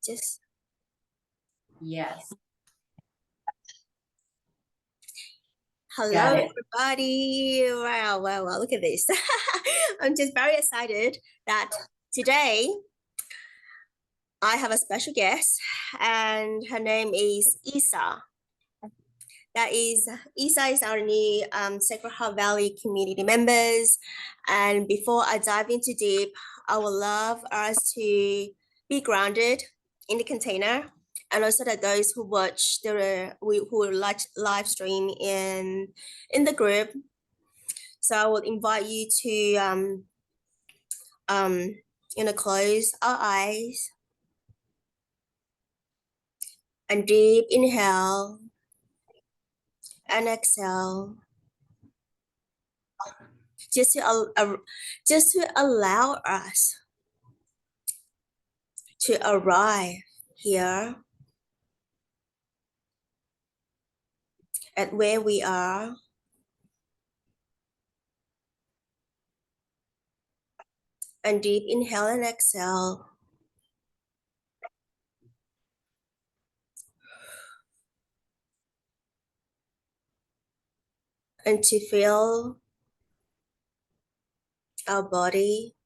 Just Yes. hello, everybody. Wow, wow, wow. Look at this. I'm just very excited that today I have a special guest, and her name is Issa. That is, Issa is our new Sacred Heart Valley community members. And before I dive into deep, I would love us to be grounded in the container, and also that those who watch who live stream in the group. So I will invite you to close our eyes and deep inhale and exhale, just to allow us to arrive here at where we are, and deep inhale and exhale, and to feel our body,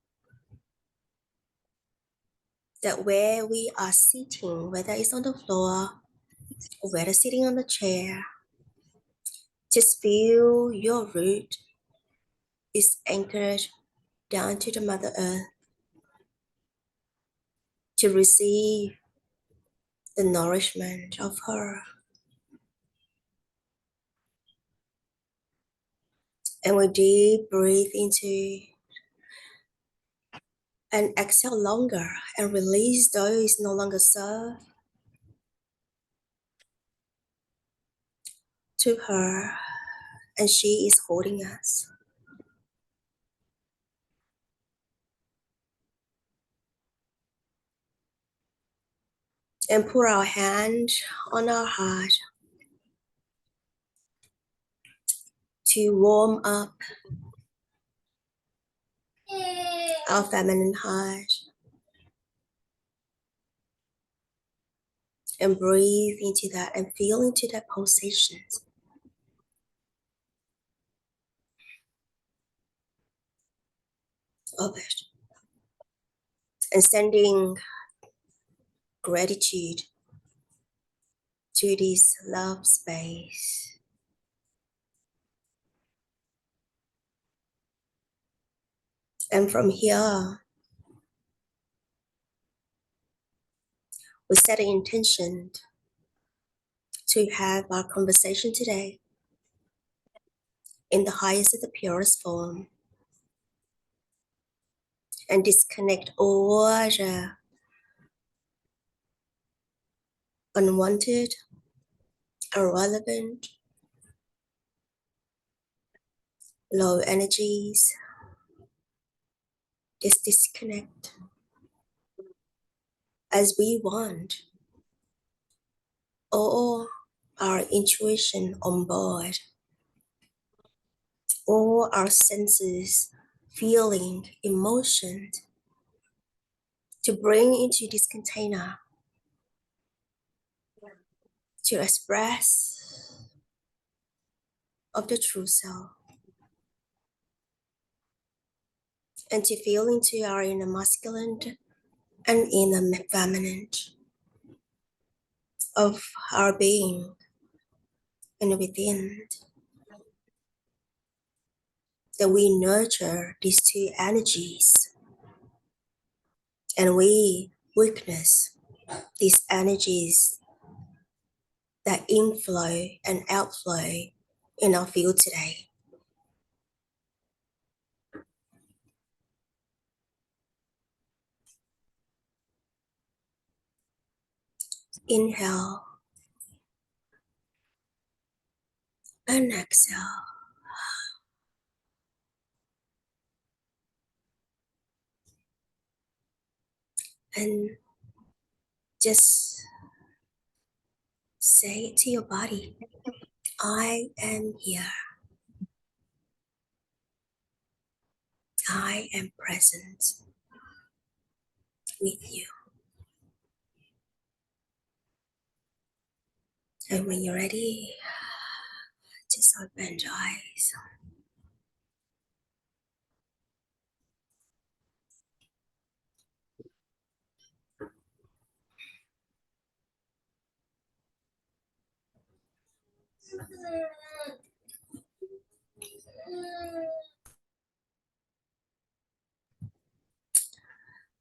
that where we are sitting, whether it's on the floor or whether sitting on the chair, just feel your root is anchored down to the Mother Earth to receive the nourishment of her. And we deep breathe into and exhale longer and release those no longer serve to her, and she is holding us. And put our hand on our heart to warm up our feminine heart, and breathe into that and feel into that pulsation of it, and sending gratitude to this love space. And from here, we set an intention to have our conversation today in the highest of the purest form, and disconnect all the unwanted, irrelevant, low energies. Just disconnect as we want all our intuition on board, all our senses, feeling, emotions, to bring into this container to express of the true self, and to feel into our inner masculine and inner feminine of our being and within, that we nurture these two energies and we witness these energies that inflow and outflow in our field today. Inhale and exhale. And just say it to your body, I am here. I am present with you. And when you're ready, just open your eyes.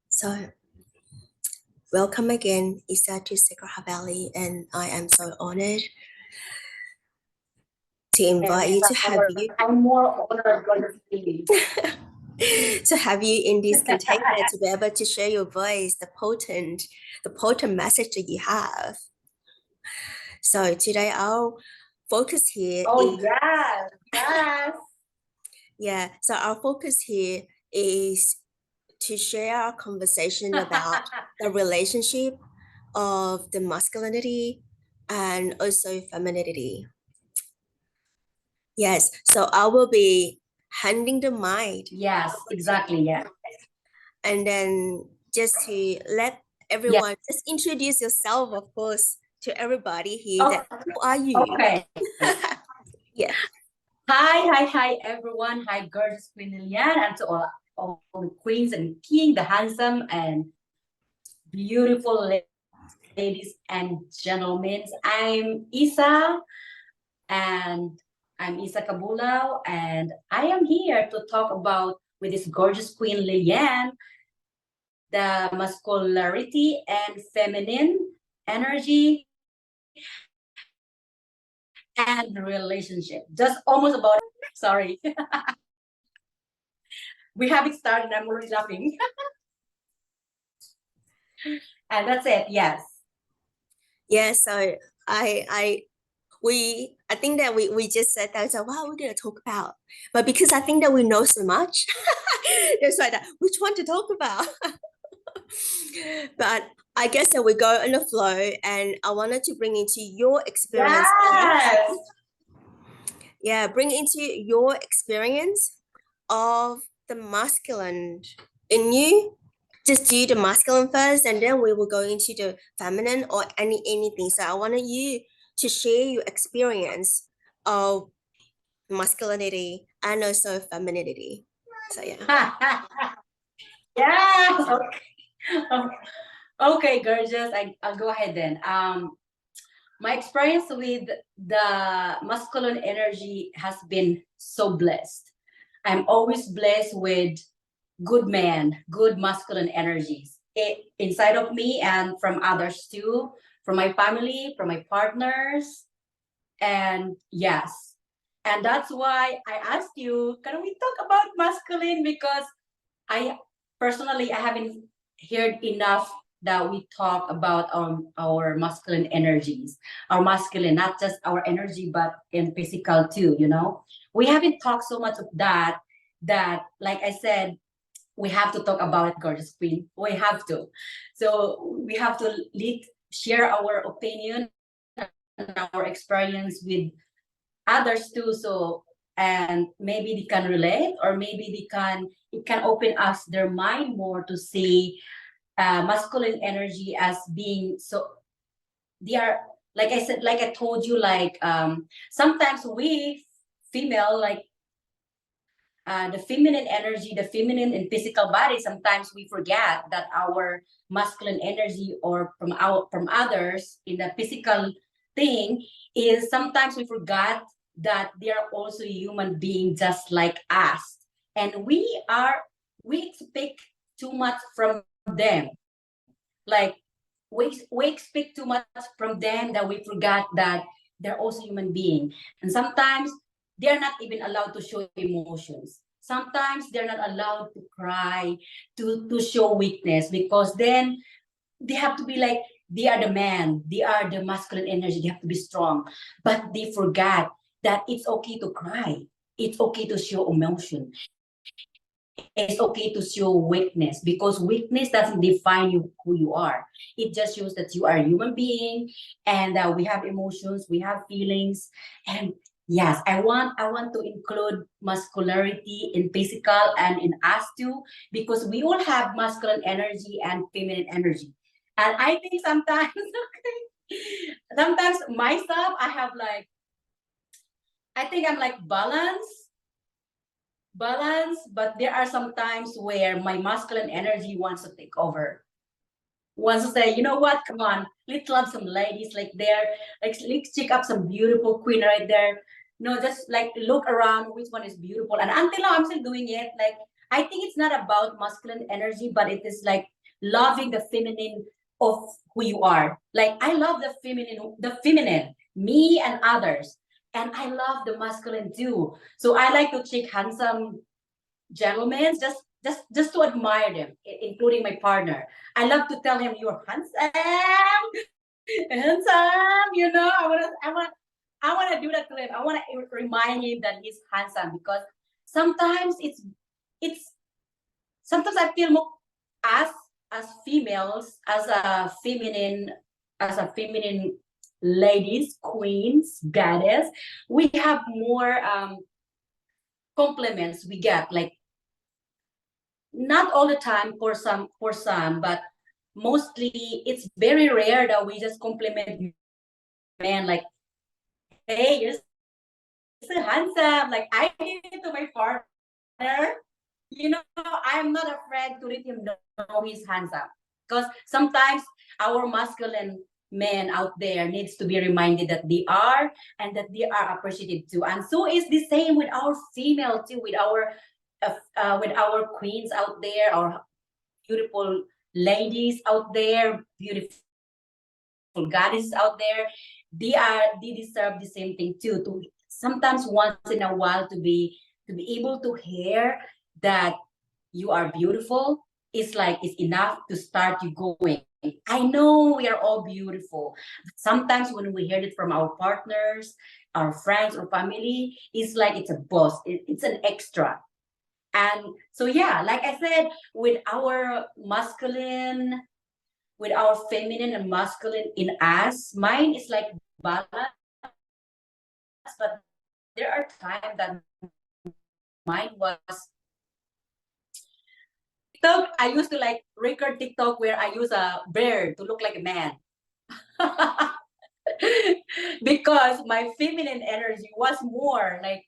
So, welcome again, Issa to Sacred Valley, and I am so honored to invite you to have you. I'm more honored by the feeling. To have you in this container to be able to share your voice, the potent message that you have. So today our focus here Oh yes, yes. Yeah, so our focus here is to share our conversation about the relationship of the masculinity and also femininity. Yes, so I will be handing the mic. Yes, exactly. Yeah. And then just to let everyone just introduce yourself, of course, to everybody here. That who are you? Okay. Yeah. Hi, everyone. Hi, gorgeous Queen Lilian, and to all the queens and king, the handsome and beautiful ladies and gentlemen. I'm Issa, and I'm Issa Cabulao, and I am here to talk about with this gorgeous Queen Lilian the masculinity and feminine energy and relationship. Just almost about sorry. We haven't started, I'm already laughing. And that's it, yes. Yeah, so I think that we just said that, so what are we gonna talk about? But because I think that we know so much, it's like that, which one to talk about? But I guess that we go on the flow, and I wanted to bring into your experience. Yes. Yeah, bring into your experience of the masculine in you. Just do the masculine first, and then we will go into the feminine or anything. So I wanted you to share your experience of masculinity and also femininity. So yeah. Yes. Okay. Okay, gorgeous. I'll go ahead then. My experience with the masculine energy has been so blessed. I'm always blessed with good men, good masculine energies inside of me and from others too, from my family, from my partners. And yes, and that's why I asked you, can we talk about masculine? Because I personally, I haven't heard enough that we talk about our masculine energies, our masculine, not just our energy, but in physical too, you know. We haven't talked so much of that, like I said, we have to talk about it, gorgeous queen. We have to. So we have to share our opinion and our experience with others too. So and maybe they can relate, or maybe it can open us their mind more to see masculine energy as being so they are, like I said, like I told you, like sometimes we female, like the feminine energy, the feminine and physical body, sometimes we forget that our masculine energy or from others in the physical thing is sometimes we forgot that they are also human being just like us. And we expect too much from them. Like we expect too much from them that we forgot that they're also human being. And sometimes they're not even allowed to show emotions. Sometimes they're not allowed to cry, to show weakness, because then they have to be like, they are the man, they are the masculine energy, they have to be strong. But they forgot that it's okay to cry. It's okay to show emotion. It's okay to show weakness, because weakness doesn't define you who you are. It just shows that you are a human being, and we have emotions, we have feelings. And yes, I want to include masculinity in physical and in us too, because we all have masculine energy and feminine energy. And I think sometimes okay, Sometimes myself, I have like, I think I'm like balance, but there are some times where my masculine energy wants to take over. Wants to say, you know what, come on, let's love some ladies like there, like let's check up some beautiful queen right there. No, just like look around which one is beautiful. And until now, I'm still doing it. Like, I think it's not about masculine energy, but it is like loving the feminine of who you are. Like, I love the feminine, me and others. And I love the masculine too. So I like to check handsome gentlemen, just to admire them, including my partner. I love to tell him, "You're handsome, handsome." You know, I wanna do that to him. I wanna remind him that he's handsome, because sometimes it's sometimes I feel more as as females, as a feminine ladies, queens, goddess, we have more compliments we get, like not all the time, for some, but mostly it's very rare that we just compliment men like, hey, you're so handsome. Like, I did it to my partner. You know, I'm not afraid to let him know he's handsome, because sometimes our masculine men out there needs to be reminded that they are, and that they are appreciated too. And so is the same with our female too, with our queens out there, our beautiful ladies out there, beautiful goddesses out there. They deserve the same thing too. To sometimes once in a while to be able to hear that you are beautiful is like it's enough to start you going. I know we are all beautiful. But sometimes when we hear it from our partners, our friends or family, it's like it's a boss. It's an extra. And so yeah, like I said, with our feminine and masculine in us, mine is like balance, but there are times that mine was TikTok. I used to like record TikTok where I use a bear to look like a man. Because my feminine energy was more like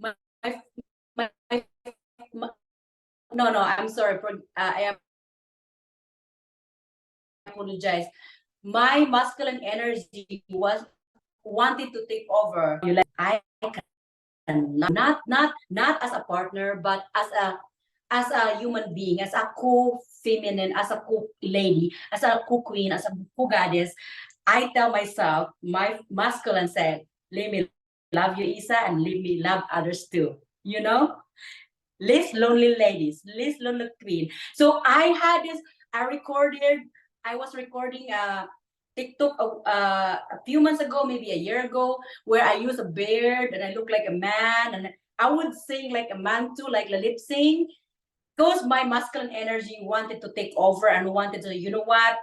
my, my, my no, I'm sorry for I apologize. My masculine energy was wanted to take over. You like, I can not as a partner, but as a human being, as a co-feminine, as a co-lady, as a co-queen, as a co-goddess. I tell myself, my masculine said, let me love you, Issa, and let me love others too. You know? Less lonely ladies, less lonely queen. So I was recording a TikTok a few months ago, maybe a year ago, where I use a beard and I look like a man, and I would sing like a man too, like the lip sync, because my masculine energy wanted to take over and wanted to, you know what,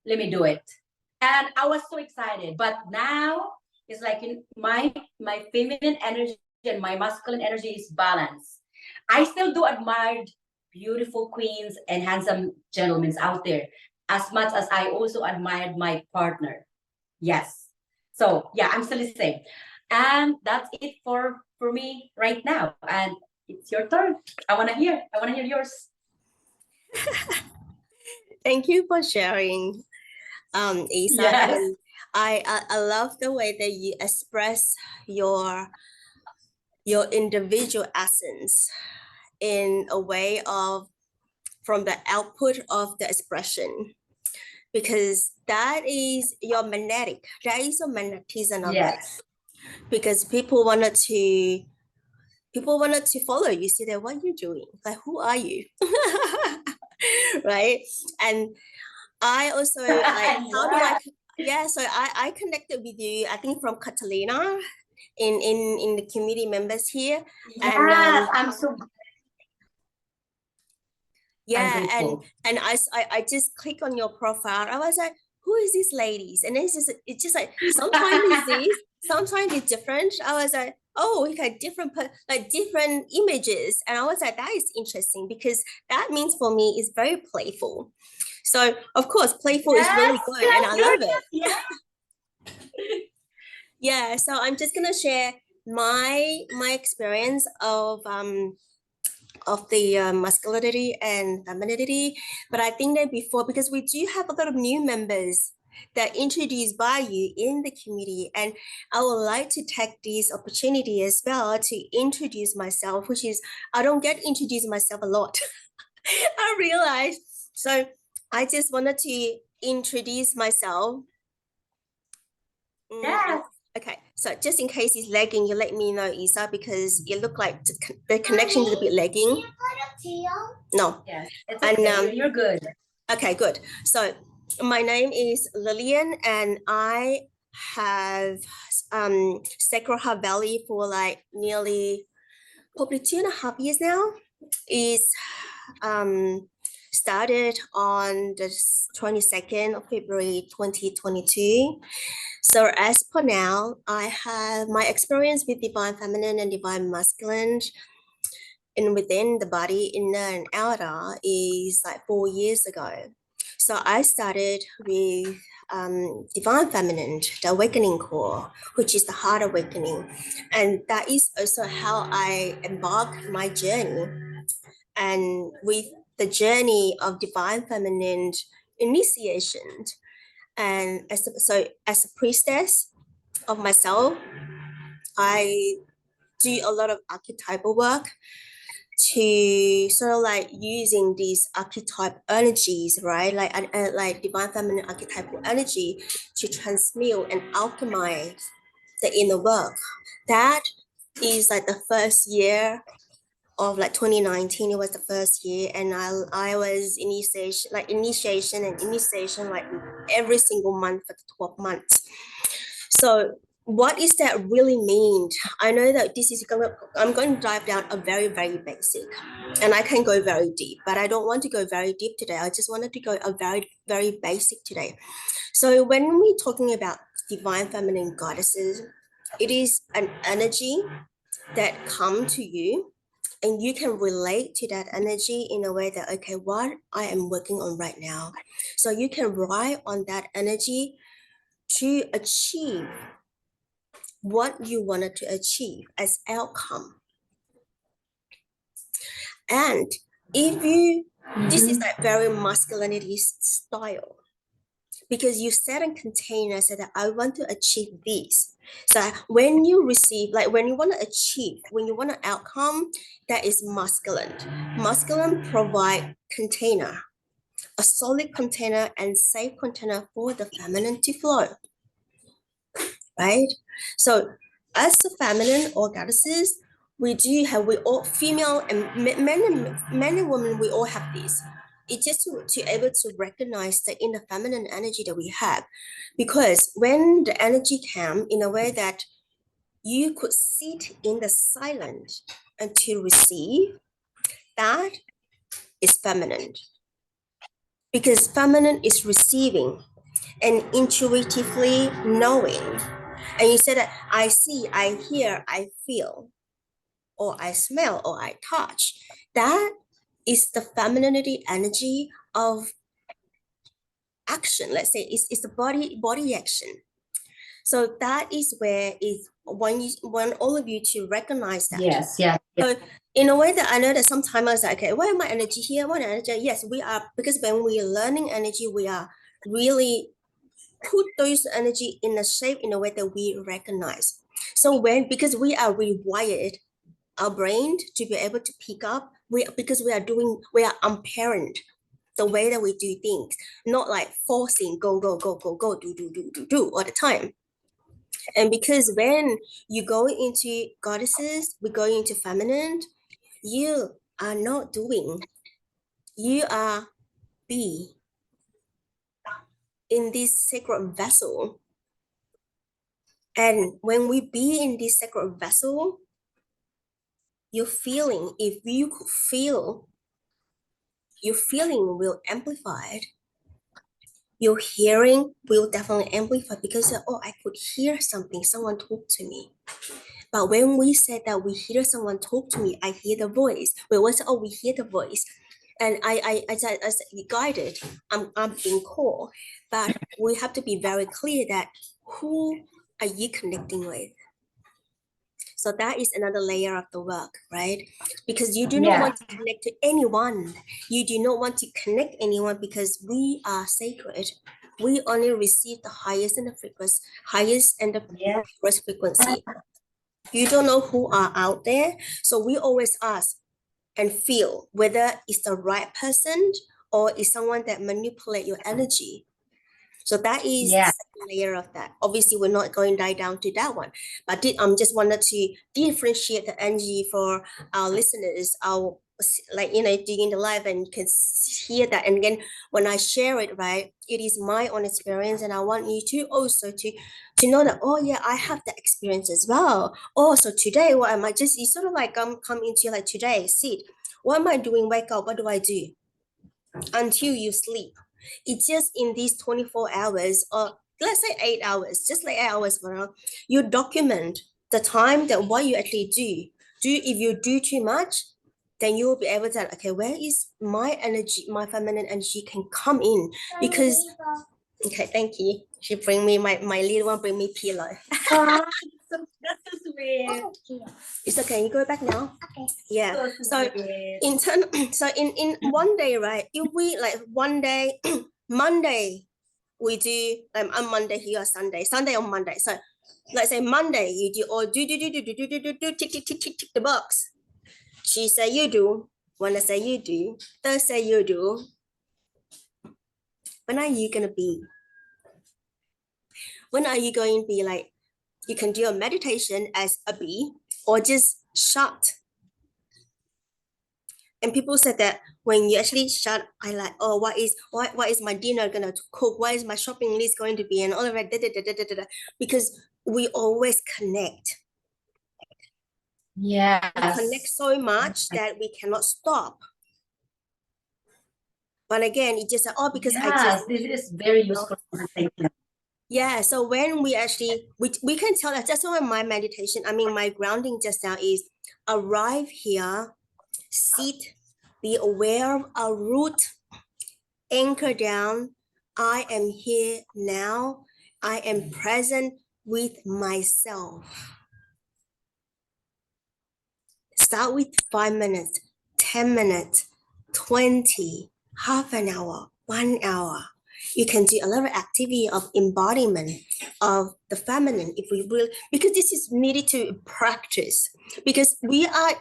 let me do it. And I was so excited. But now it's like my feminine energy and my masculine energy is balanced. I still do admire beautiful queens and handsome gentlemen out there as much as I also admired my partner. Yes. So yeah, I'm still the same. And that's it for me right now. And it's your turn. I wanna hear yours. Thank you for sharing, Isa. Yes. And I love the way that you express your individual essence in a way of from the output of the expression, because that is your magnetic. That is your magnetism of it. Yes. Because people wanted to follow you, see that what you're doing, like who are you, right? And I also like how do I so I connected with you, I think from Catalina in the community members here. Yes, And I'm so yeah, grateful. and I just click on your profile. I was like, who is these ladies? And it's just like sometimes it's this, sometimes it's different. I was like, oh, we got like different images. And I was like, that is interesting because that means for me it's very playful. So of course, playful is really good and I love it. Yeah. Yeah, so I'm just gonna share my experience of the masculinity and femininity. But I think that before, because we do have a lot of new members that introduced by you in the community, and I would like to take this opportunity as well to introduce myself, which is I don't get introduced myself a lot. I realized. So I just wanted to introduce myself. Yes. Okay, so just in case it's lagging, you let me know, Issa, because it looked like the connection is a bit lagging. No. Yes. It's And okay. You're good. okay, good. So my name is Lillian, and I have Sacred Heart Valley for like nearly probably 2.5 years now. It's started on the 22nd of February 2022. So as per now, I have my experience with divine feminine and divine masculine and within the body, inner and outer, is like 4 years ago. So I started with divine feminine, the awakening core, which is the heart awakening, and that is also how I embarked my journey. And with the journey of divine feminine initiation, and as a priestess of myself, I do a lot of archetypal work to sort of like using these archetype energies, right? Like divine feminine archetypal energy to transmute and alchemize the inner work. That is like the first year of like 2019. It was the first year, and I was initiation like every single month for 12 months. So what is that really mean? I know that I'm going to dive down a very, very basic, and I can go very deep, but I don't want to go very deep today. I just wanted to go a very, very basic today. So when we're talking about divine feminine goddesses, it is an energy that come to you, and you can relate to that energy in a way that, okay, what I am working on right now. So you can ride on that energy to achieve what you wanted to achieve as outcome. And if you, this is like very masculinity style, because you set a container, say that I want to achieve this. So when you receive, like when you want to achieve, when you want an outcome, that is masculine. Masculine provide container, a solid container and safe container for the feminine to flow, right? So as the feminine or goddesses, we all female and men and women, we all have this. It's just to able to recognize the inner feminine energy that we have, because when the energy came in a way that you could sit in the silence and to receive, that is feminine, because feminine is receiving and intuitively knowing. And you said that I see, I hear, I feel, or I smell, or I touch. That is the femininity energy of action. Let's say it's the body action. So that is where is when you want all of you to recognize that. Yes, yes, yes. So in a way that I know that sometimes I was like, okay, why am I energy here? What energy? Yes, we are, because when we are learning energy, we are really put those energy in a shape in a way that we recognize. So because we are rewired our brain to be able to pick up, because we are unparent the way that we do things, not like forcing go go go go go do all the time. And because when you go into goddesses, we go into feminine, you are not doing, you are be in this sacred vessel. And when we be in this sacred vessel, your feeling, if you could feel, your feeling will amplify. Your hearing will definitely amplify, because oh, I could hear something, someone talk to me. But when we say that we hear someone talk to me, I hear the voice. We always say, oh, we hear the voice. And I guided, I'm being called. But we have to be very clear that who are you connecting with? So that is another layer of the work, right? Because you do not want to connect to anyone. You do not want to connect anyone because we are sacred. We only receive the highest and the purest frequency. You don't know who are out there. So we always ask and feel whether it's the right person or is someone that manipulate your energy. So that is the second layer of that. Obviously, we're not going to dive down to that one, but just wanted to differentiate the energy for our listeners, our during the live, and you can hear that. And again, when I share it, right, it is my own experience, and I want you to also to know that, oh yeah, I have that experience as well. Oh, so today, what am I just? You sort of like come into like today, sit. What am I doing? Wake up. What do I do? Until you sleep. It's just in these 24 hours, or let's say 8 hours, just like 8 hours, you document the time that what you actually do. If you do too much, then you will be able to, okay, where is my energy, my feminine energy can come in? Because, okay, thank you. She bring me, my little one bring me pillow. That's so sweet. It's okay, you go back now. Okay. Yeah. So in one day, right? If we like one day, Monday, we do on Monday here or Sunday on Monday. So let's say Monday you do or do tick tick the box. Tuesday you do, Wednesday you do, Thursday you do. When are you gonna be? When are you going to be like? You can do a meditation as a bee or just shut. And people said that when you actually shut, I like, oh, what is my dinner gonna cook? What is my shopping list going to be? And all of that, because we always connect. Yeah. We connect so much that we cannot stop. But again, it just oh, because this is very useful. Yeah, so when we actually we can tell that that's why my meditation, my grounding just now is arrive here, sit, be aware of our root, anchor down. I am here now. I am present with myself. Start with 5 minutes, 10 minutes, 20, half an hour, 1 hour. You can do a lot of activity of embodiment of the feminine if we will, because this is needed to practice, because we are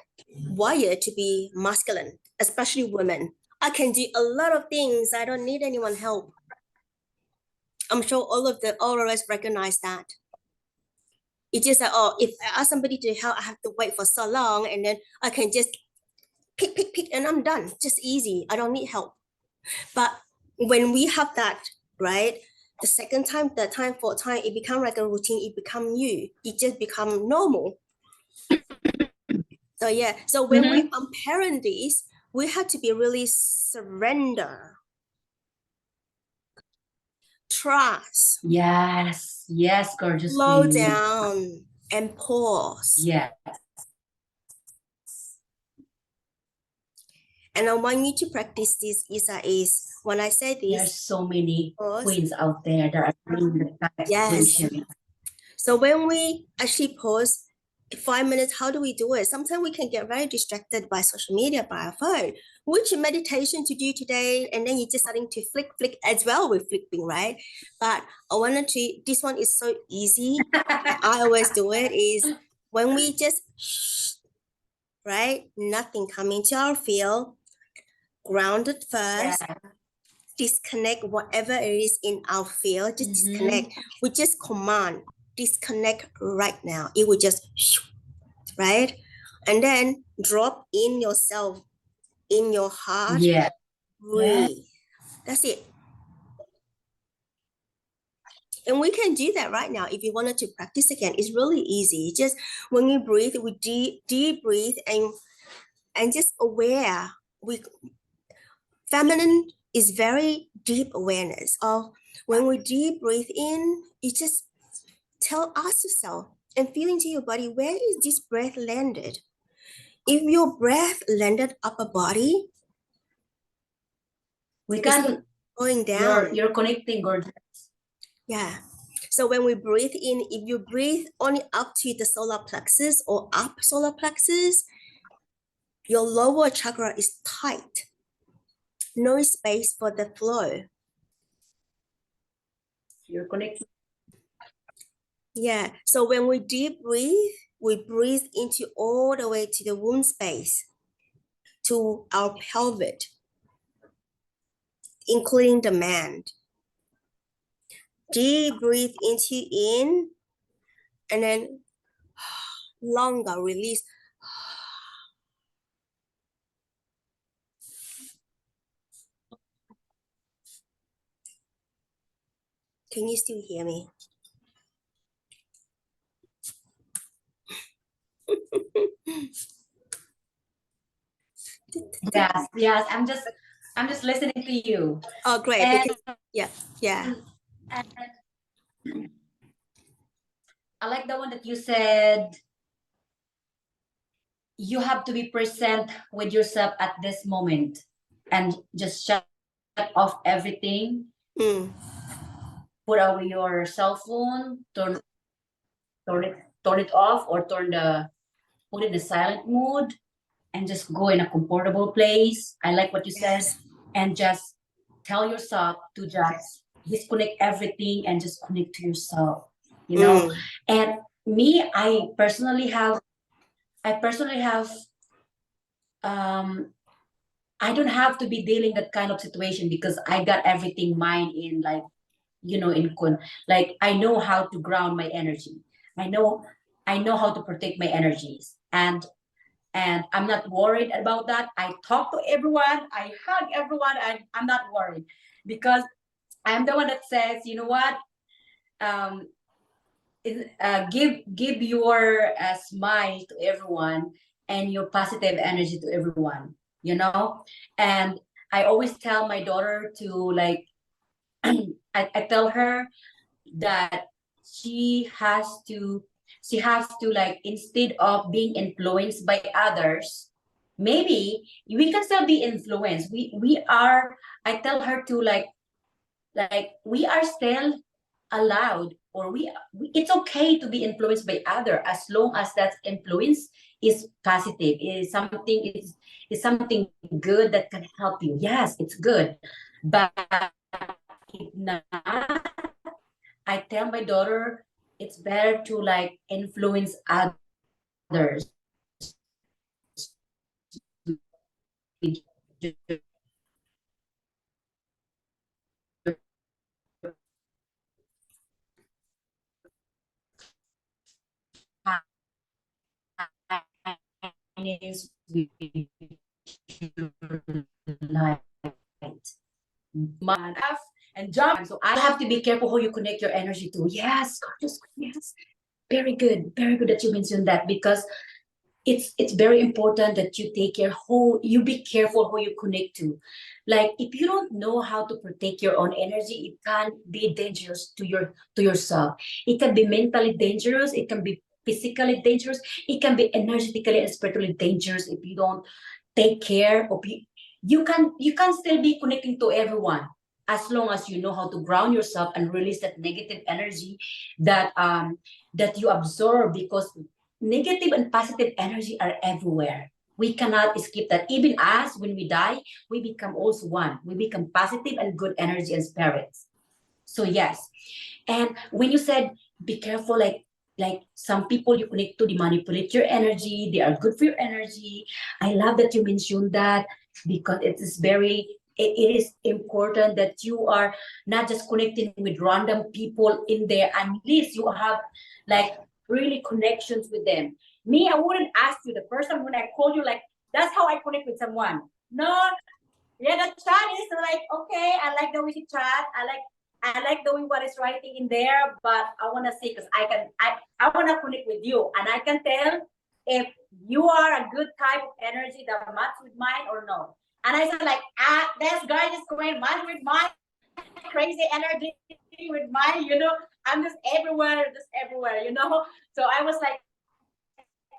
wired to be masculine, especially women. I can do a lot of things. I don't need anyone help. I'm sure all of us recognize that. It's just like, oh, if I ask somebody to help, I have to wait for so long, and then I can just pick, and I'm done. Just easy. I don't need help. But when we have that, right, the second time, third time, fourth time, it becomes like a routine. It becomes you. It just becomes normal. So yeah. So when we unparent this, we have to be really surrender, trust. Yes, gorgeous. Slow down and pause. Yeah. And I want you to practice this, Issa, is when I say this. There's so many queens out there that are doing the yes. So when we actually pause 5 minutes, how do we do it? Sometimes we can get very distracted by social media, by our phone. Which meditation to do today? And then you're just starting to flick as well with flipping, right? But I wanted to, this one is so easy. I always do it is when we just, right? Nothing coming to our field, grounded first. Yeah. Disconnect whatever it is in our field, just disconnect. We just command, disconnect right now. It will just, right? And then drop in yourself, in your heart. Yeah. Breathe. Yeah. That's it. And we can do that right now. If you wanted to practice again, it's really easy. Just when you breathe, we deep breathe and just aware. Feminine is very deep awareness of when we deep breathe in, you just tell us yourself, and feel into your body, where is this breath landed? If your breath landed upper body, We it's not can going down. you're connecting, gorgeous. Yeah. So when we breathe in, if you breathe only up to the solar plexus or up solar plexus, your lower chakra is tight. No space for the flow. You're connecting. Yeah. So when we deep breathe, we breathe into all the way to the womb space, to our pelvic, including the man. Deep breathe into in, and then longer release. Can you still hear me? Yes, yes. I'm just listening to you. Oh, great. And, Because yeah. and I like the one that you said, you have to be present with yourself at this moment and just shut off everything. Mm. Put away your cell phone, turn it off, or put it in the silent mode, and just go in a comfortable place. I like what you said. Yes. And just tell yourself to just disconnect everything and just connect to yourself, you know. Mm. And me, I personally have I don't have to be dealing that kind of situation because I got everything mine in, like, in like, I know how to ground my energy. I know how to protect my energies, and I'm not worried about that. I talk to everyone, I hug everyone, and I'm not worried because I'm the one that says, you know what, um give your smile to everyone and your positive energy to everyone, and I always tell my daughter to, like, I tell her that she has to like, instead of being influenced by others, maybe we can still be influenced. We are, I tell her to, like we are still allowed, or it's okay to be influenced by other, as long as that influence is positive, is something good that can help you. Yes, it's good, but if not, I tell my daughter it's better to, like, influence others with kindness, with light. And jump. So I have to be careful who you connect your energy to. Yes, gorgeous. Yes, very good. Very good that you mentioned that, because it's very important that you take care who you be careful who you connect to. Like, if you don't know how to protect your own energy, it can be dangerous to yourself. It can be mentally dangerous, it can be physically dangerous, it can be energetically and spiritually dangerous if you don't take care of you. You can still be connecting to everyone, as long as you know how to ground yourself and release that negative energy that you absorb, because negative and positive energy are everywhere. We cannot escape that. Even us, when we die, we become also one. We become positive and good energy and spirits. So yes. And when you said be careful, like some people you connect to, they manipulate your energy, they are good for your energy. I love that you mentioned that, because it is important that you are not just connecting with random people in there, unless you have, like, really connections with them. Me, I wouldn't ask you the first time when I called you, like, that's how I connect with someone. No, yeah, the chat is like, okay, I like the way you chat. I like the way what is writing in there, but I want to see, because I want to connect with you, and I can tell if you are a good type of energy that match with mine or no. And I said, like, this guy is going match with mine crazy energy. with mine, you know, I'm just everywhere, you know. So I was like,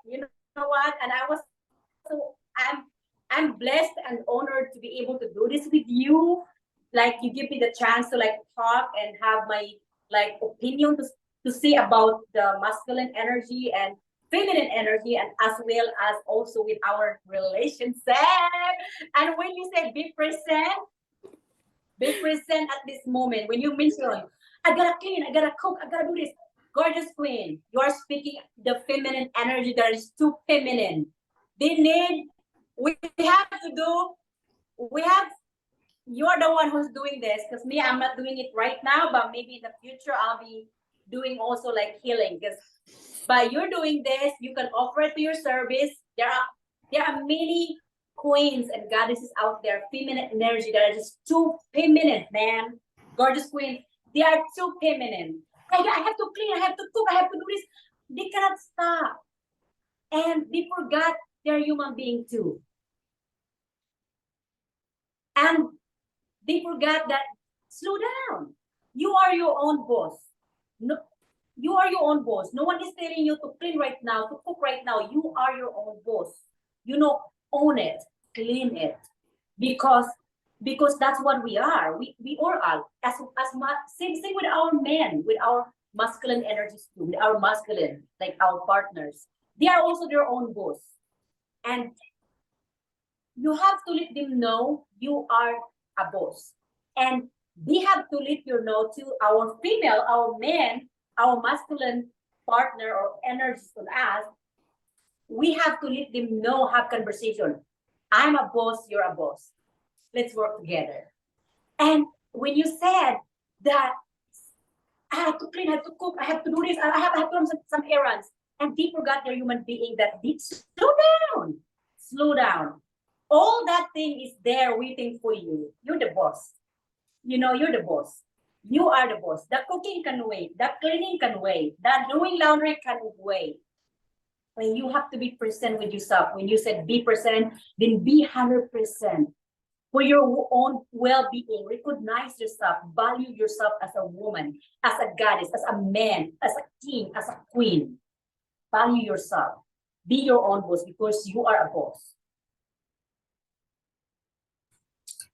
you know what? And I was so I'm blessed and honored to be able to do this with you. Like you give me the chance to like talk and have my like opinion to say about the masculine energy and feminine energy, and as well as also with our relationship. And when you say be present at this moment. When you mention, I gotta clean, I gotta cook, I gotta do this. Gorgeous queen, you are speaking the feminine energy that is too feminine. They need, we have to do, we have, you're the one who's doing this, because me, I'm not doing it right now, but maybe in the future, I'll be doing also like healing. Because by you're doing this, you can offer it to your service. There are many queens and goddesses out there, feminine energy that are just too feminine, man. Gorgeous queens, they are too feminine. I have to clean, I have to cook, I have to do this. They cannot stop. And they forgot they're human being too. And they forgot that slow down. You are your own boss. No, you are your own boss. No one is telling you to clean right now, to cook right now. You are your own boss. You know, own it, clean it, because that's what we are. We all are same with our men, with our masculine energies too, with our masculine, like our partners. They are also their own boss, and you have to let them know you are a boss, and they have to let you know to our female, our men, our masculine partner or energies on us. We have to let them know, have conversation. I'm a boss, you're a boss. Let's work together. And when you said that I have to clean, I have to cook, I have to do this, I have to run some errands, and they forgot they're human being, that they slow down. All that thing is there waiting for you. You're the boss. You know, you're the boss. You are the boss. The cooking can wait. The cleaning can wait. The doing laundry can wait. When you have to be present with yourself. When you said be present, then be 100% for your own well-being. Recognize yourself. Value yourself as a woman, as a goddess, as a man, as a king, as a queen. Value yourself. Be your own boss, because you are a boss.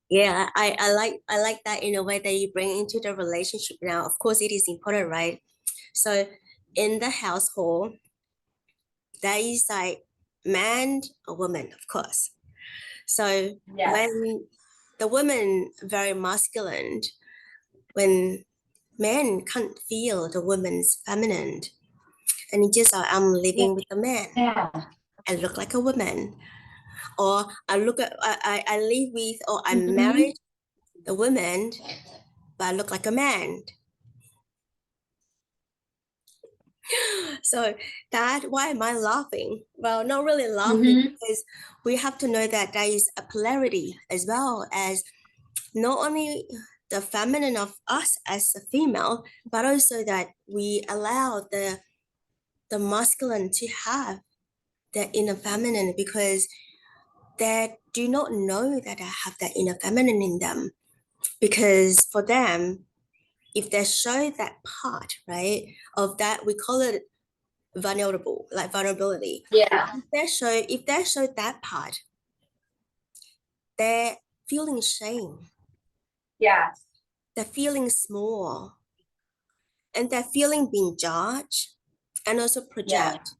Yeah, I like that in a way that you bring into the relationship now. Of course, it is important, right? So in the household, there is like man or woman, of course. So Yes. when the woman very masculine, when men can't feel the woman's feminine, and it's just like I'm living with a man, I look like a woman, or I live with, or I'm married the woman, but I look like a man. So why am I laughing? Well, not really laughing, because we have to know that there is a polarity, as well as not only the feminine of us as a female, but also that we allow the masculine to have the inner feminine, because they do not know that I have that inner feminine in them. Because for them, if they show that part, right, of that, we call it vulnerability. Yeah. If they show that part, they're feeling shame. Yeah. They're feeling small, and they're feeling being judged and also project.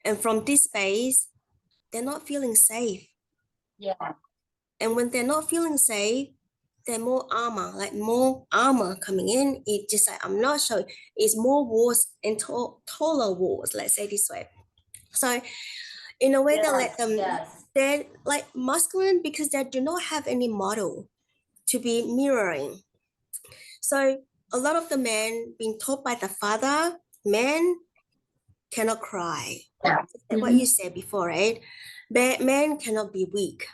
And from this space, they're not feeling safe. Yeah. And when they're not feeling safe, there's more armor coming in. It just like, I'm not sure, it's more walls and taller walls, let's say this way. So in a way, they let them, they're like masculine because they do not have any model to be mirroring. So a lot of the men being taught by the father, men cannot cry. Yeah. What you said before, right? Men cannot be weak.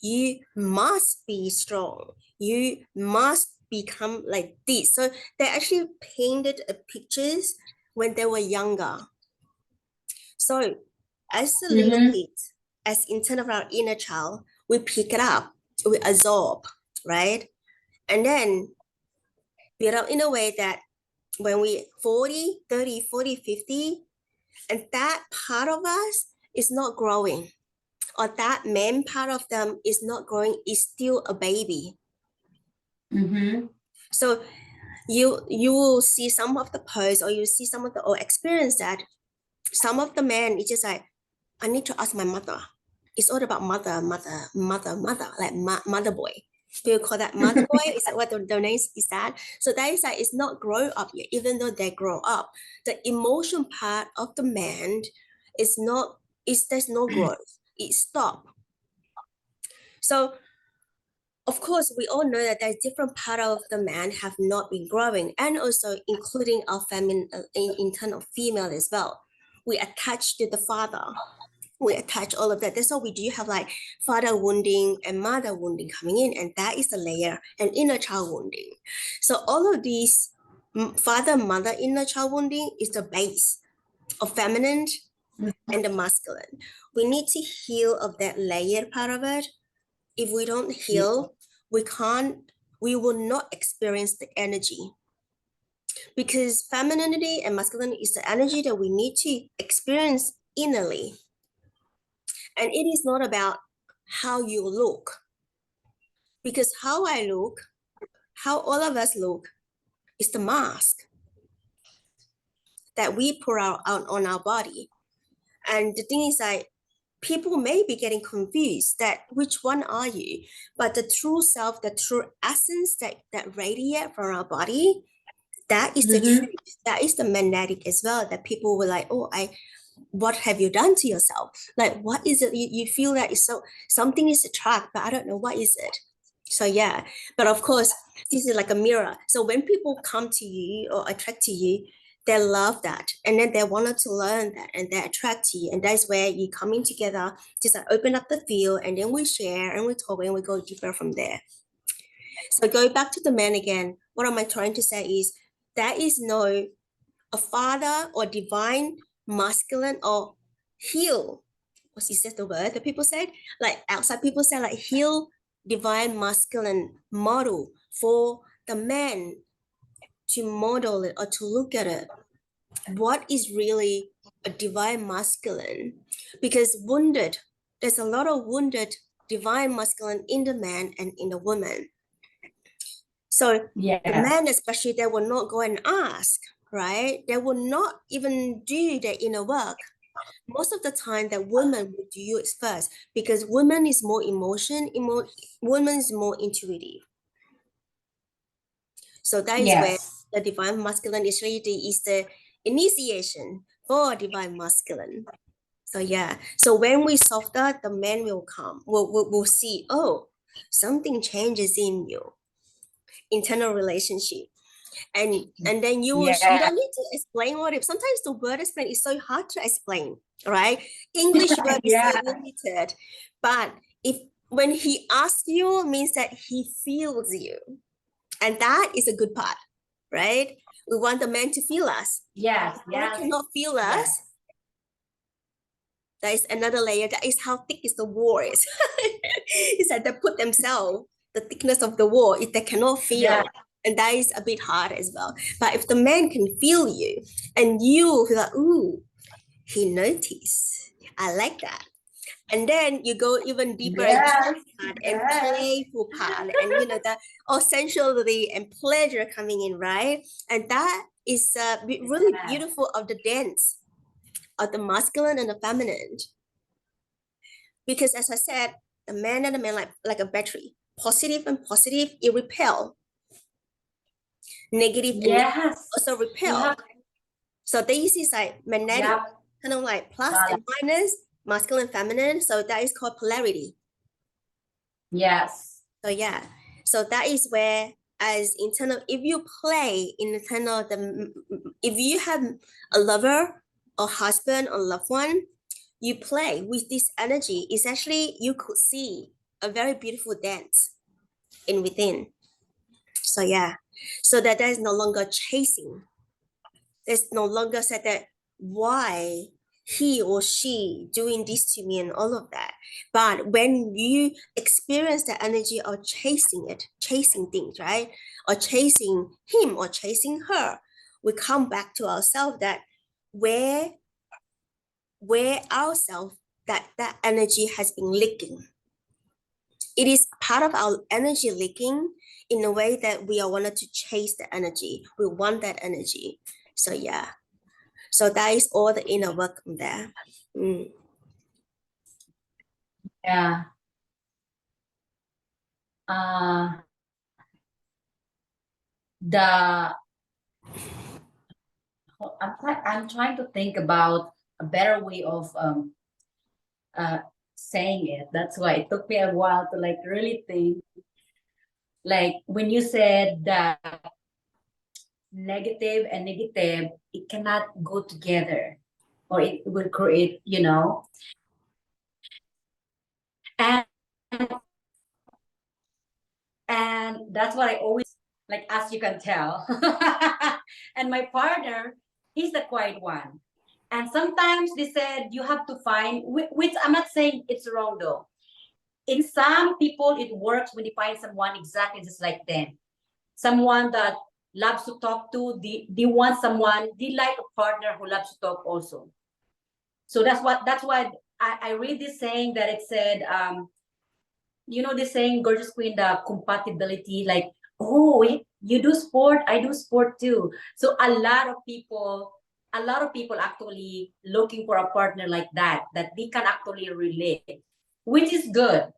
You must be strong. You must become like this. So they actually painted pictures when they were younger. So as a little kid, as internal of our inner child, we pick it up, we absorb, right? And then build up in a way that when we 40, 30, 40, 50, and that part of us is not growing, or that man part of them is not growing, is still a baby. Mm-hmm. So you will see some of the posts, or you see some of the or experience that some of the men, it's just like, I need to ask my mother. It's all about mother, like mother boy. Do you call that mother boy? Is that what the name is that? So that is like, it's not grow up yet, even though they grow up. The emotion part of the man is not, there's no growth. It stopped. So of course, we all know that there's different part of the man have not been growing, and also including our feminine, internal female as well. We attach to the father. We attach all of that. That's why we do have like father wounding and mother wounding coming in, and that is a layer, and inner child wounding. So all of these father, mother, inner child wounding is the base of feminine and the masculine. We need to heal of that layered part of it. If we don't heal, we will not experience the energy, because femininity and masculinity is the energy that we need to experience innerly. And it is not about how you look, because how I look, how all of us look, is the mask that we put out on our body. And the thing is that people may be getting confused that which one are you, but the true self, the true essence that radiate from our body, that is the truth. That is the magnetic as well, that people were like, oh, what have you done to yourself? Like, what is it? You feel that it's so, something is attract, but I don't know what is it. So yeah, but of course, this is like a mirror. So when people come to you or attract to you, they love that, and then they wanted to learn that, and they attract to you, and that's where you come in together, just like open up the field, and then we share and we talk and we go deeper from there. So go back to the man again. What am I trying to say is there is no a father or divine masculine or heal. Is that the word that people said? Like outside people say like heal divine masculine model for the man to model it or to look at it. What is really a divine masculine? Because wounded, there's a lot of wounded divine masculine in the man and in the woman. So the men especially, they will not go and ask, right? They will not even do their inner work. Most of the time that women will do it first, because women is more women is more intuitive. So that is where the divine masculine is the initiation for divine masculine. So yeah, so when we solve that, the man will come. We'll see, oh, something changes in you, internal relationship. And then you don't need to explain what it. Sometimes the word explain is so hard to explain, right? English word is so limited, but when he asks you, means that he feels you, and that is a good part, right? We want the man to feel us. If he cannot feel us, that is another layer. That is how thick is the wall is. It's that they put themselves the thickness of the wall if they cannot feel. And that is a bit hard as well. But if the man can feel you, and you feel like, ooh, he noticed. I like that. And then you go even deeper into part and playful part, and the sensuality and pleasure coming in, right? And that is really beautiful of the dance of the masculine and the feminine. Because as I said, the man and the man like a battery, positive and positive, it repel. Negative and negative also repel. So this is like magnetic, kind of like plus and minus, masculine, feminine. So that is called polarity. So yeah, so that is where as internal, if you play in internal, if you have a lover or husband or loved one, you play with this energy. It's actually, you could see a very beautiful dance in within. So yeah, so that there is no longer chasing. There's no longer said that why he or she doing this to me and all of that. But when you experience the energy of chasing it, chasing things, right? Or chasing him or chasing her, we come back to ourselves that where ourselves that energy has been leaking. It is part of our energy leaking in a way that we are wanted to chase the energy. We want that energy. So yeah. So that is all the inner work from there. Yeah. The I'm trying to think about a better way of saying it. That's why it took me a while to like really think. Like when you said that negative and negative, it cannot go together, or it will create, and and that's what I always like, as you can tell. And my partner, he's the quiet one. And sometimes they said you have to find, which I'm not saying it's wrong though. In some people, it works when they find someone exactly just like them. Someone that loves to talk to, they want someone, they like a partner who loves to talk also. So that's why I read this saying that it said, this saying, gorgeous queen, the compatibility, like, oh, wait, you do sport, I do sport too. So a lot of people actually looking for a partner like that they can actually relate, which is good,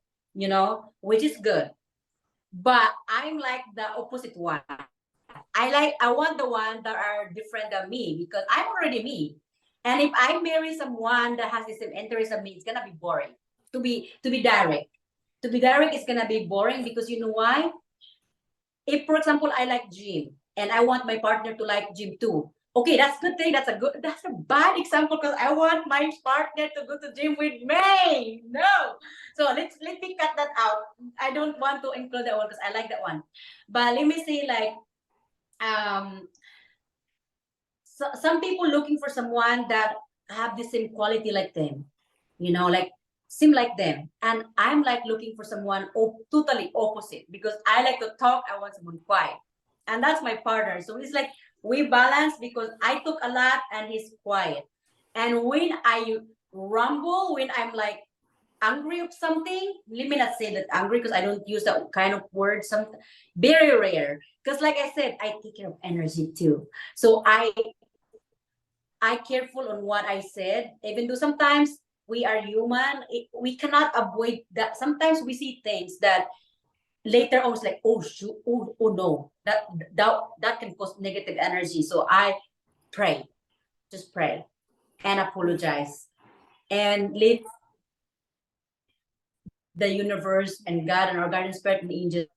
which is good. But I'm like the opposite one. I want the one that are different than me because I'm already me. And if I marry someone that has the same interest as me, it's gonna be boring. To be direct. To be direct is gonna be boring because you know why? If, for example, I like gym and I want my partner to like gym too. Okay, that's a good thing. That's a bad example because I want my partner to go to gym with me. No. So let me cut that out. I don't want to include that one because I like that one. But let me say like some people looking for someone that have the same quality like them, like seem like them. And I'm like looking for someone totally opposite because I like to talk. I want someone quiet, and that's my partner. So it's like we balance because I talk a lot and he's quiet. And when I rumble, when I'm like angry of something, let me not say that angry because I don't use that kind of word. Something very rare because, like I said, I take care of energy too. So I careful on what I said, even though sometimes we are human, we cannot avoid that. Sometimes we see things that later on it's like, oh shoot, oh no, that can cause negative energy. So I pray, just pray and apologize and let the universe and God and our guardian spirit and angels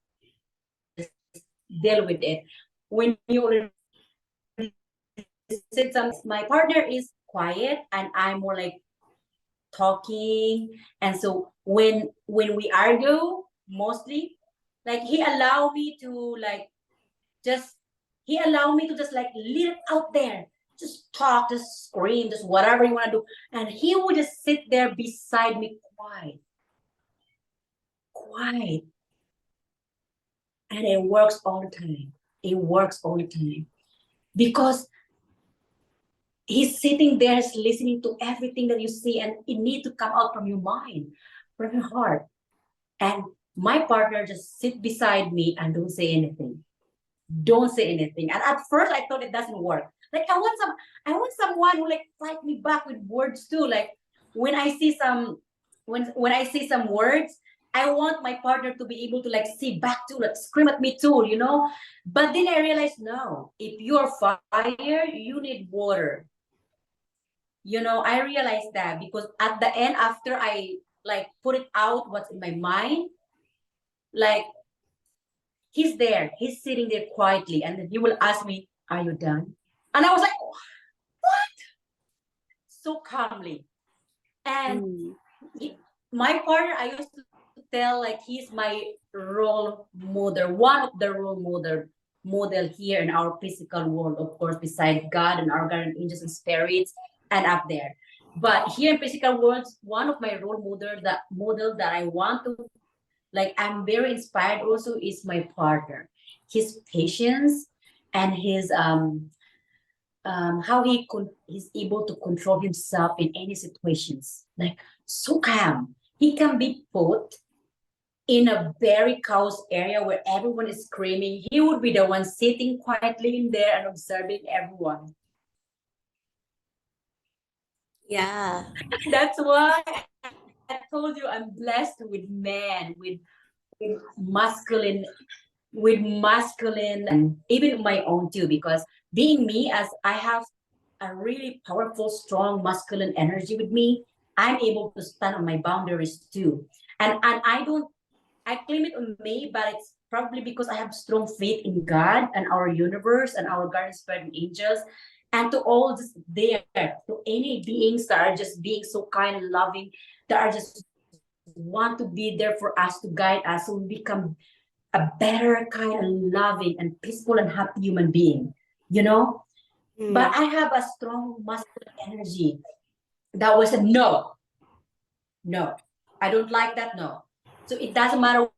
deal with it. When you already said something, my partner is quiet and I'm more like talking. And so when we argue, mostly like he allow me to just like leave it out there, just talk, just scream, just whatever you want to do. And he would just sit there beside me quiet. And it works all the time because he's sitting there listening to everything that you see, and it needs to come out from your mind, from your heart. And my partner just sit beside me and don't say anything. Don't say anything. And at first I thought it doesn't work. Like I want someone who like fight me back with words too. Like when I see some when I see some words, I want my partner to be able to like see back too, like scream at me too, But then I realized no, if you're fire, you need water. I realized that because at the end, after I like put it out what's in my mind, like he's there, he's sitting there quietly, and then he will ask me, "Are you done?" And I was like, "What?" So calmly. And my partner, I used to tell like he's my role model, one of the role model here in our physical world, of course, beside God and our guardian angels and spirits, and up there. But here in physical worlds, one of my role model that I want to, like, I'm very inspired also is my partner. His patience and his how he's able to control himself in any situations, like so calm. He can be put in a very chaos area where everyone is screaming. He would be the one sitting quietly in there and observing everyone. Yeah. That's why I told you I'm blessed with men, with masculine, with masculine, and even my own too, because being me, as I have a really powerful, strong masculine energy with me, I'm able to stand on my boundaries too. And I don't, I claim it on me, but it's probably because I have strong faith in God and our universe and our guardian spirit and angels. And to all just there, to any beings that are just being so kind and loving, that are just want to be there for us to guide us so we become a better, kind and loving and peaceful and happy human being, you know? But Mm. I have a strong masculine energy that was a no, no, I don't like that, no. So it doesn't matter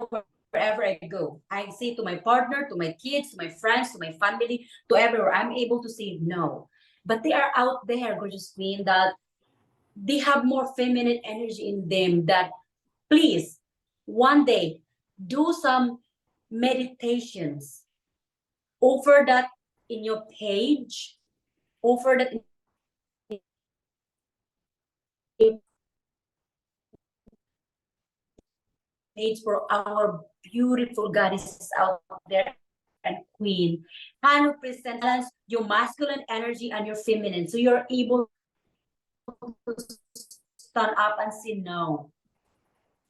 wherever I go. I say to my partner, to my kids, to my friends, to my family, to everywhere, I'm able to say no. But they are out there, gorgeous queen, that they have more feminine energy in them, that please, one day, do some meditations. Offer that in your page. Offer that in your page for our beautiful goddesses out there and queen. 100% balance your masculine energy and your feminine. So you're able to stand up and say no.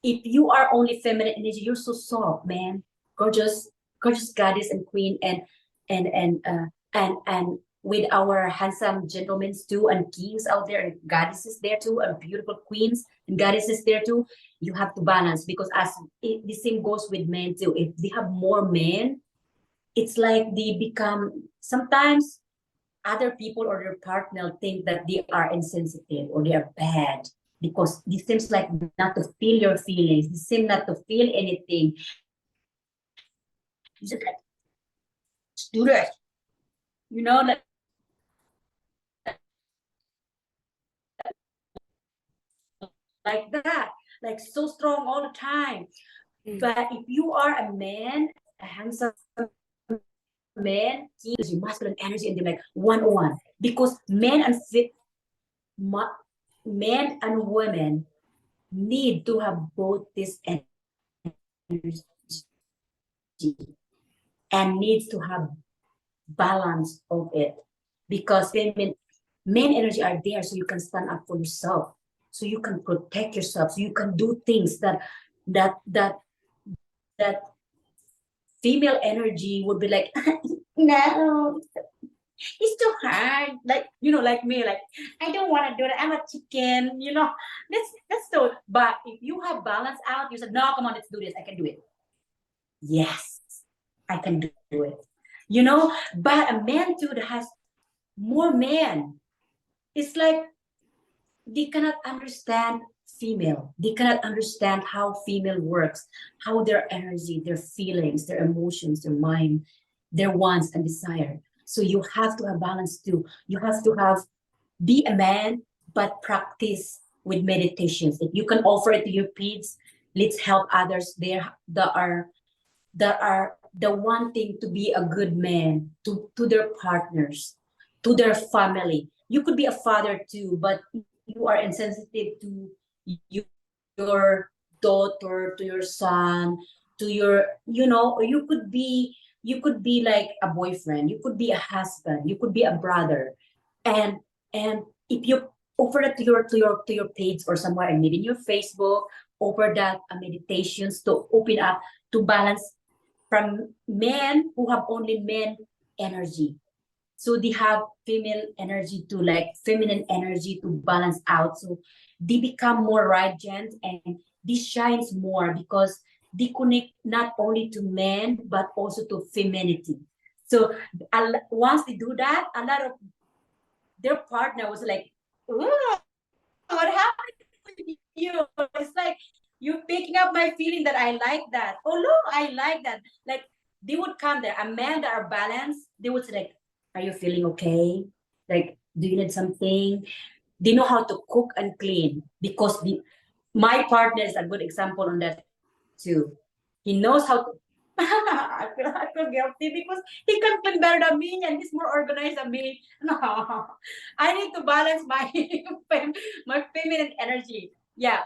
If you are only feminine energy, you're so soft, man. Gorgeous, gorgeous goddess and queen, and and uh and with our handsome gentlemen too, and kings out there, and goddesses there too, and beautiful queens and goddesses there too. You have to balance, because as the same goes with men too. If they have more men, it's like they become sometimes other people or their partner think that they are insensitive or they are bad, because it seems like not to feel your feelings, they seem not to feel anything. You just like, just do this, you know, like that, like so strong all the time. Mm. But if you are a man, a handsome man, he is your masculine energy and they're like 101, because men and women need to have both this and needs to have balance of it, because men energy are there so you can stand up for yourself, so you can protect yourself, so you can do things that that female energy would be like no, it's too hard, like, you know, like me, like I don't want to do that, I'm a chicken, you know. That's so. But if you have balance out, you said no, come on, let's do this, I can do it. Yes, I can do it, you know. But a man too that has more men, it's like they cannot understand female, they cannot understand how female works, how their energy, their feelings, their emotions, their mind, their wants and desire. So you have to have balance too. You have to have, be a man, but practice with meditations. If you can offer it to your kids, let's help others there that are the wanting to be a good man to their partners, to their family. You could be a father too, but you are insensitive to your daughter, to your son, to your, you know, or you could be like a boyfriend, you could be a husband, you could be a brother. And and if you offer that to your page or somewhere, and maybe in your Facebook, offer that meditations to open up, to balance from men who have only men energy. So they have female energy to, like, feminine energy to balance out. So they become more radiant and this shines more, because they connect not only to men but also to femininity. So once they do that, a lot of their partner was like, ooh, what happened with you? It's like you picking up my feeling that I like that. Oh no, I like that. Like they would come there, a man that are balanced, they would say like, are you feeling okay? Like, do you need something? They know how to cook and clean because my partner is a good example on that too. He knows how to. I feel guilty because he can clean better than me and he's more organized than me. No, I need to balance my my feminine energy. Yeah,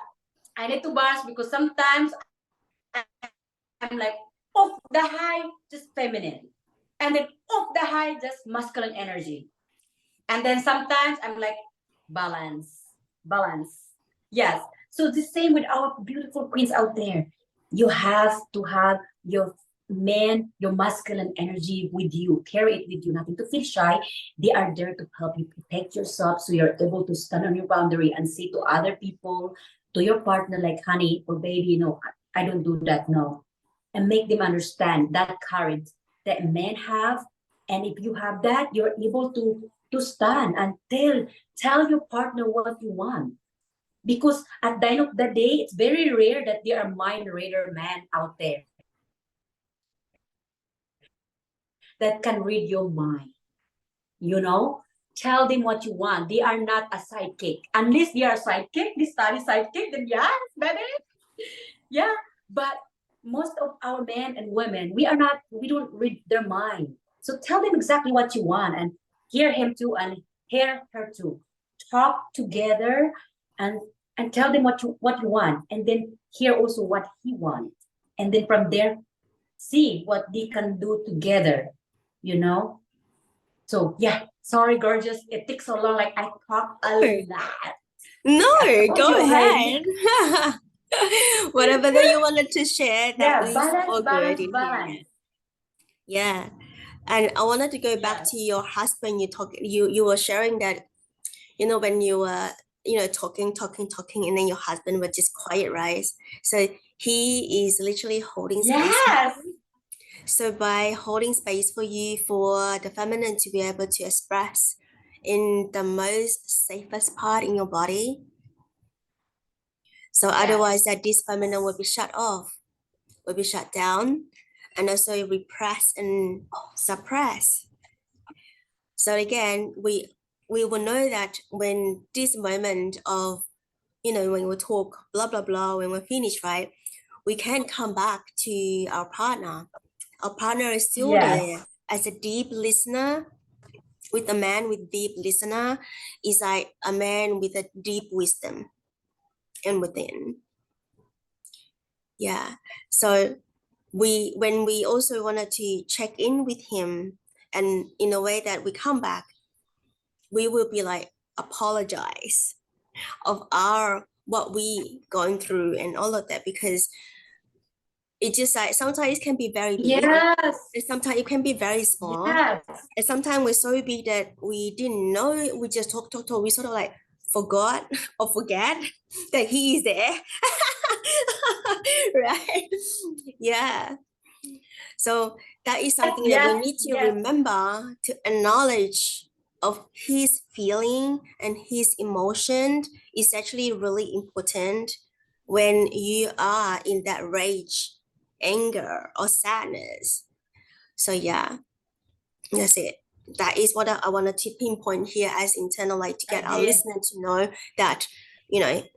I need to balance because sometimes I'm like off the high, just feminine, and then off the high, just masculine energy. And then sometimes I'm like, balance, balance. Yes. So the same with our beautiful queens out there. You have to have your men, your masculine energy with you. Carry it with you. Nothing to feel shy. They are there to help you protect yourself so you're able to stand on your boundary and say to other people, to your partner, like, honey or baby, I don't do that. No. And make them understand that courage that men have. And if you have that, you're able to stand and tell your partner what you want, because at the end of the day it's very rare that there are mind reader men out there that can read your mind. Tell them what you want. They are not a sidekick. Unless they are a sidekick, they study sidekick, then yes, baby. Yeah, but most of our men and women, we don't read their mind. So tell them exactly what you want and hear him too and hear her too. Talk together and tell them what you want, and then hear also what he wants. And then from there, see what they can do together, you know? So yeah, sorry, gorgeous. It takes so long, like I talk a lot. No, Told go you already. ahead. Whatever that you wanted to share, that Yeah, is balance, all good balance, in here. balance. Yeah. And I wanted to go back Yes. to your husband. You were sharing that, when you were, talking, and then your husband was just quiet, right? So he is literally holding space for Yes. you. So by holding space for you, for the feminine to be able to express in the most safest part in your body. So otherwise that this feminine will be shut off, will be shut down, and also repress and suppress. So again, we will know that when this moment of, when we talk blah blah blah, when we're finished, right, we can come back to our partner. Our partner is still Yes. there as a deep listener. With a man with deep listener is like a man with a deep wisdom and within. Yeah. So when we also wanted to check in with him, and in a way that we come back, we will be like apologize of our what we going through and all of that, because it just like sometimes it can be very big, Yes. and sometimes it can be very small, Yes. and sometimes we're so big that we didn't know, we just talk, we sort of like forgot or forget that he is there. Right? Yeah. So that is something that we Yes. need to Yes. remember, to acknowledge of his feeling and his emotion is actually really important when you are in that rage, anger, or sadness. So yeah, that's it. That is what I wanted to pinpoint here as internal, like to get I our did. listeners to know that,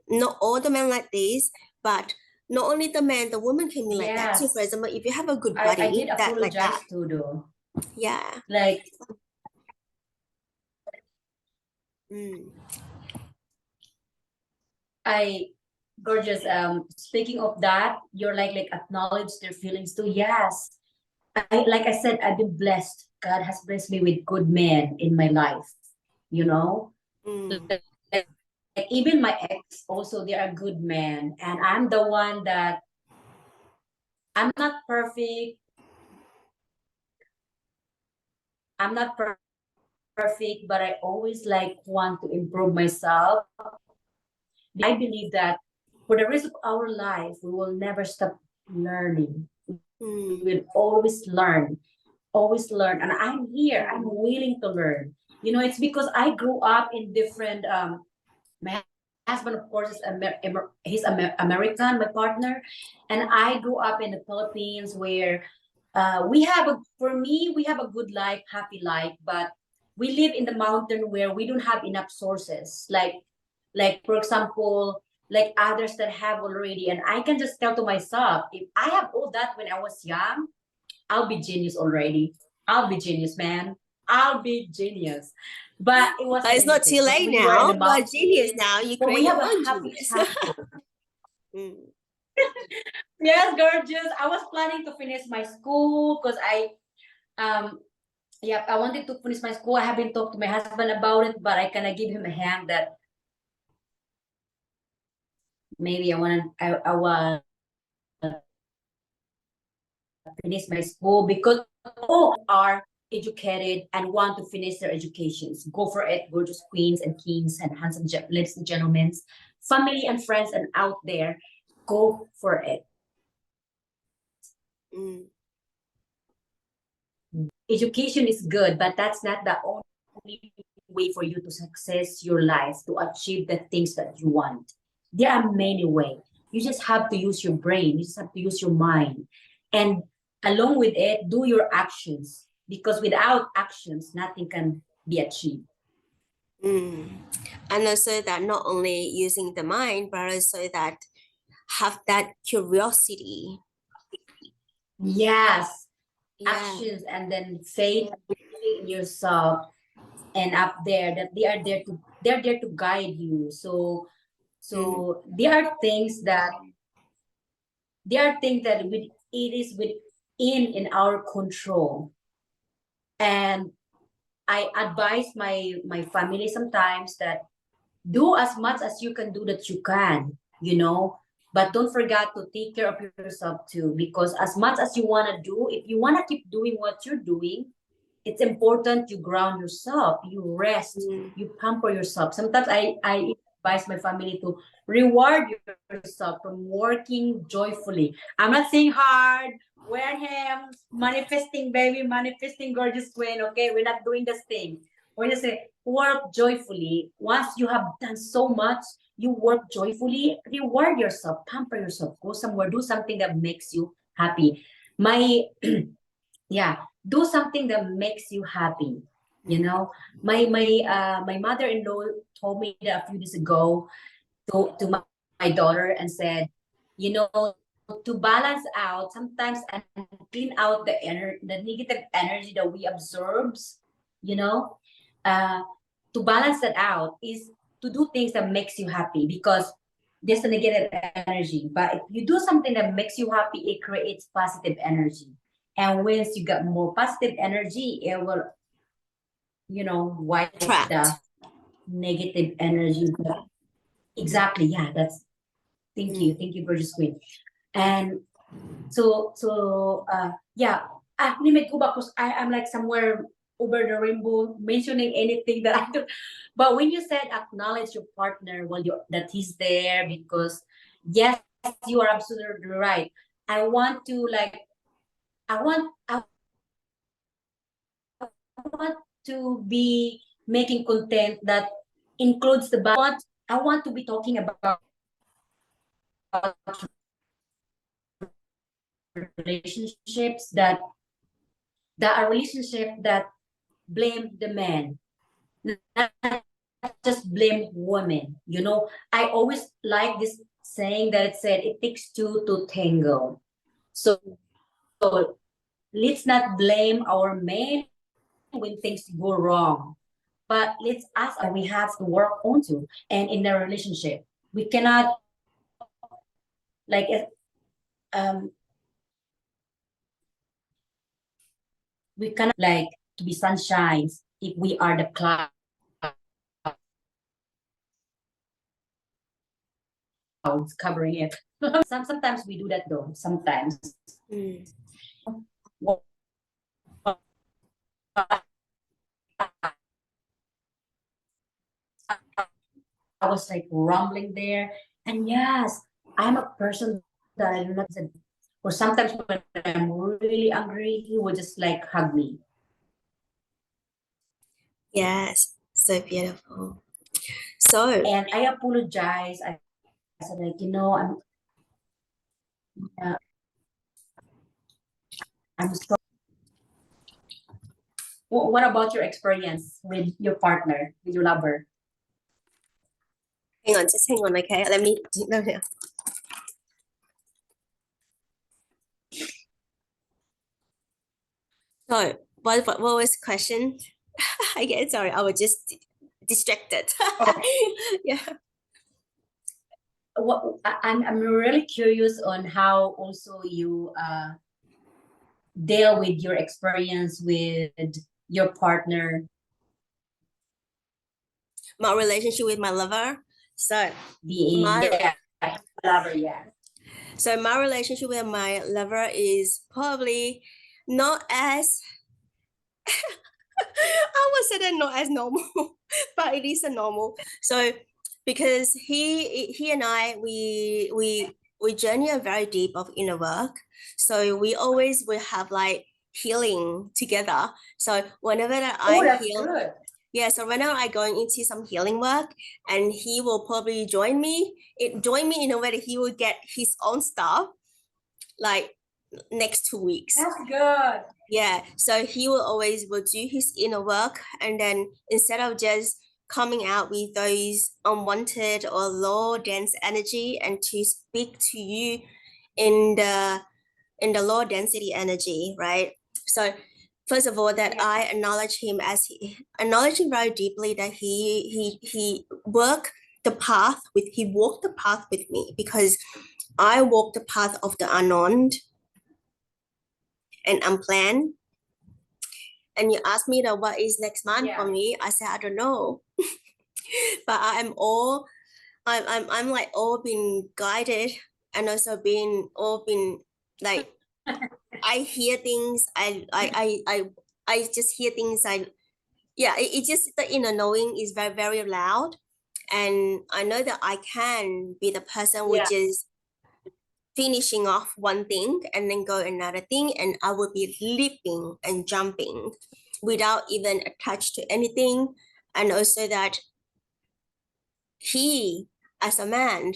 not all the men like this, but not only the man, the woman can be like that too. For Yes. example, if you have a good I buddy did that like that, apologize too, though. yeah. Like, Mm. I gorgeous. Speaking of that, you're like acknowledge their feelings too. Yes. Like I said, I've been blessed. God has blessed me with good men in my life. You know? Mm. Like even my ex also, they are good men. And I'm the one that I'm not perfect. I'm not perfect, but I always like want to improve myself. I believe that for the rest of our life, we will never stop learning. We Mm. will always learn. And I'm here, I'm willing to learn. It's because I grew up in different husband, of course, is he's American, my partner, and I grew up in the Philippines where for me, we have a good life, happy life, but we live in the mountain where we don't have enough sources. Like for example, like others that have already, and I can just tell to myself, if I have all that when I was young, I'll be genius already. I'll be genius, man. I'll be genius. But it But wasn't it's not too anything because late we were in now. the You are a genius mountains. now. You But we create have your a own happy genius. childhood. Mm. Yes, gorgeous. I was planning to finish my school because um I wanted to finish my school. I haven't talked to my husband about it, but I kind give him a hand that maybe I want to finish my school because all are educated and want to finish their educations. Go for it, gorgeous queens and kings and handsome ladies and gentlemen, family and friends and out there, go for it. Mm. Education is good, but that's not the only way for you to success your life, to achieve the things that you want. There are many ways. You just have to use your brain, you just have to use your mind. And along with it, do your actions. Because without actions, nothing can be achieved. Mm. And also that not only using the mind, but also that have that curiosity. Yes, Yeah. actions and then faith in yourself and up there that they're there to guide you. So there are things that it is within in our control. And I advise my family sometimes that do as much as you can do that you can, but don't forget to take care of yourself too, because as much as you want to do, if you want to keep doing what you're doing, it's important you ground yourself, you rest, Mm. you pamper yourself. Sometimes I advise my family to reward yourself from working joyfully. I'm not saying hard, wear him, manifesting baby, manifesting gorgeous queen. Okay, we're not doing this thing. We're just say work joyfully. Once you have done so much, you work joyfully, reward yourself, pamper yourself, go somewhere, do something that makes you happy. My yeah, do something that makes you happy. My mother-in-law told me that a few days ago to my daughter and said, to balance out sometimes and clean out the negative energy that we absorbs, you know, uh, to balance that out is to do things that makes you happy, because there's a negative energy. But if you do something that makes you happy, it creates positive energy. And once you get more positive energy, it will, wipe Attract. the negative energy. Exactly. Yeah, thank you. Mm. Thank you, gorgeous queen. And yeah, let me go back because I'm like somewhere over the rainbow mentioning anything that I do. But when you said acknowledge your partner, well, that he's there, because yes, you are absolutely right. I want to like, I want to be making content that includes I want to be talking about relationships that are relationship that blame the man, not just blame women. I always like this saying that it said it takes two to tango. So let's not blame our men when things go wrong, but let's ask we have to work on to. And in a relationship, we cannot like um we cannot like to be sunshines if we are the clouds covering it. Sometimes we do that though. Sometimes. Mm. I was like rumbling there. And yes, I'm a person that I do not, or sometimes when I'm really angry, he would just like hug me. Yes, so beautiful. So And I apologize. I said, like, I'm sorry. What about your experience with your partner, with your lover? just hang on, okay? Let me no, no. So what was the question? I get sorry, I was just distracted. Yeah. I'm really curious on how also you deal with your experience with your partner. My relationship with my lover. So Being, my lover, yeah. so my relationship with my lover is probably not as I would say that not as normal, but it is a normal. So because he and I we journey a very deep of inner work. So we always will have like healing together. So whenever that I That's heal, good. yeah, so whenever I going into some healing work and he will probably join me in a way that he will get his own stuff like next 2 weeks. That's good. Yeah, so he will always will do his inner work, and then instead of just coming out with those unwanted or low dense energy and to speak to you in the low density energy, right? So first of all, that I acknowledge him as acknowledge him very deeply that he walked the path with me, because I walk the path of the unknown and unplanned. And you ask me that what is next month for me, I say I don't know. But I'm like all being guided, and also being all been like I hear things, I just hear things, it just the inner knowing is very, very loud. And I know that I can be the person which is finishing off one thing and then go another thing, and I will be leaping and jumping without even attached to anything. And also that he, as a man,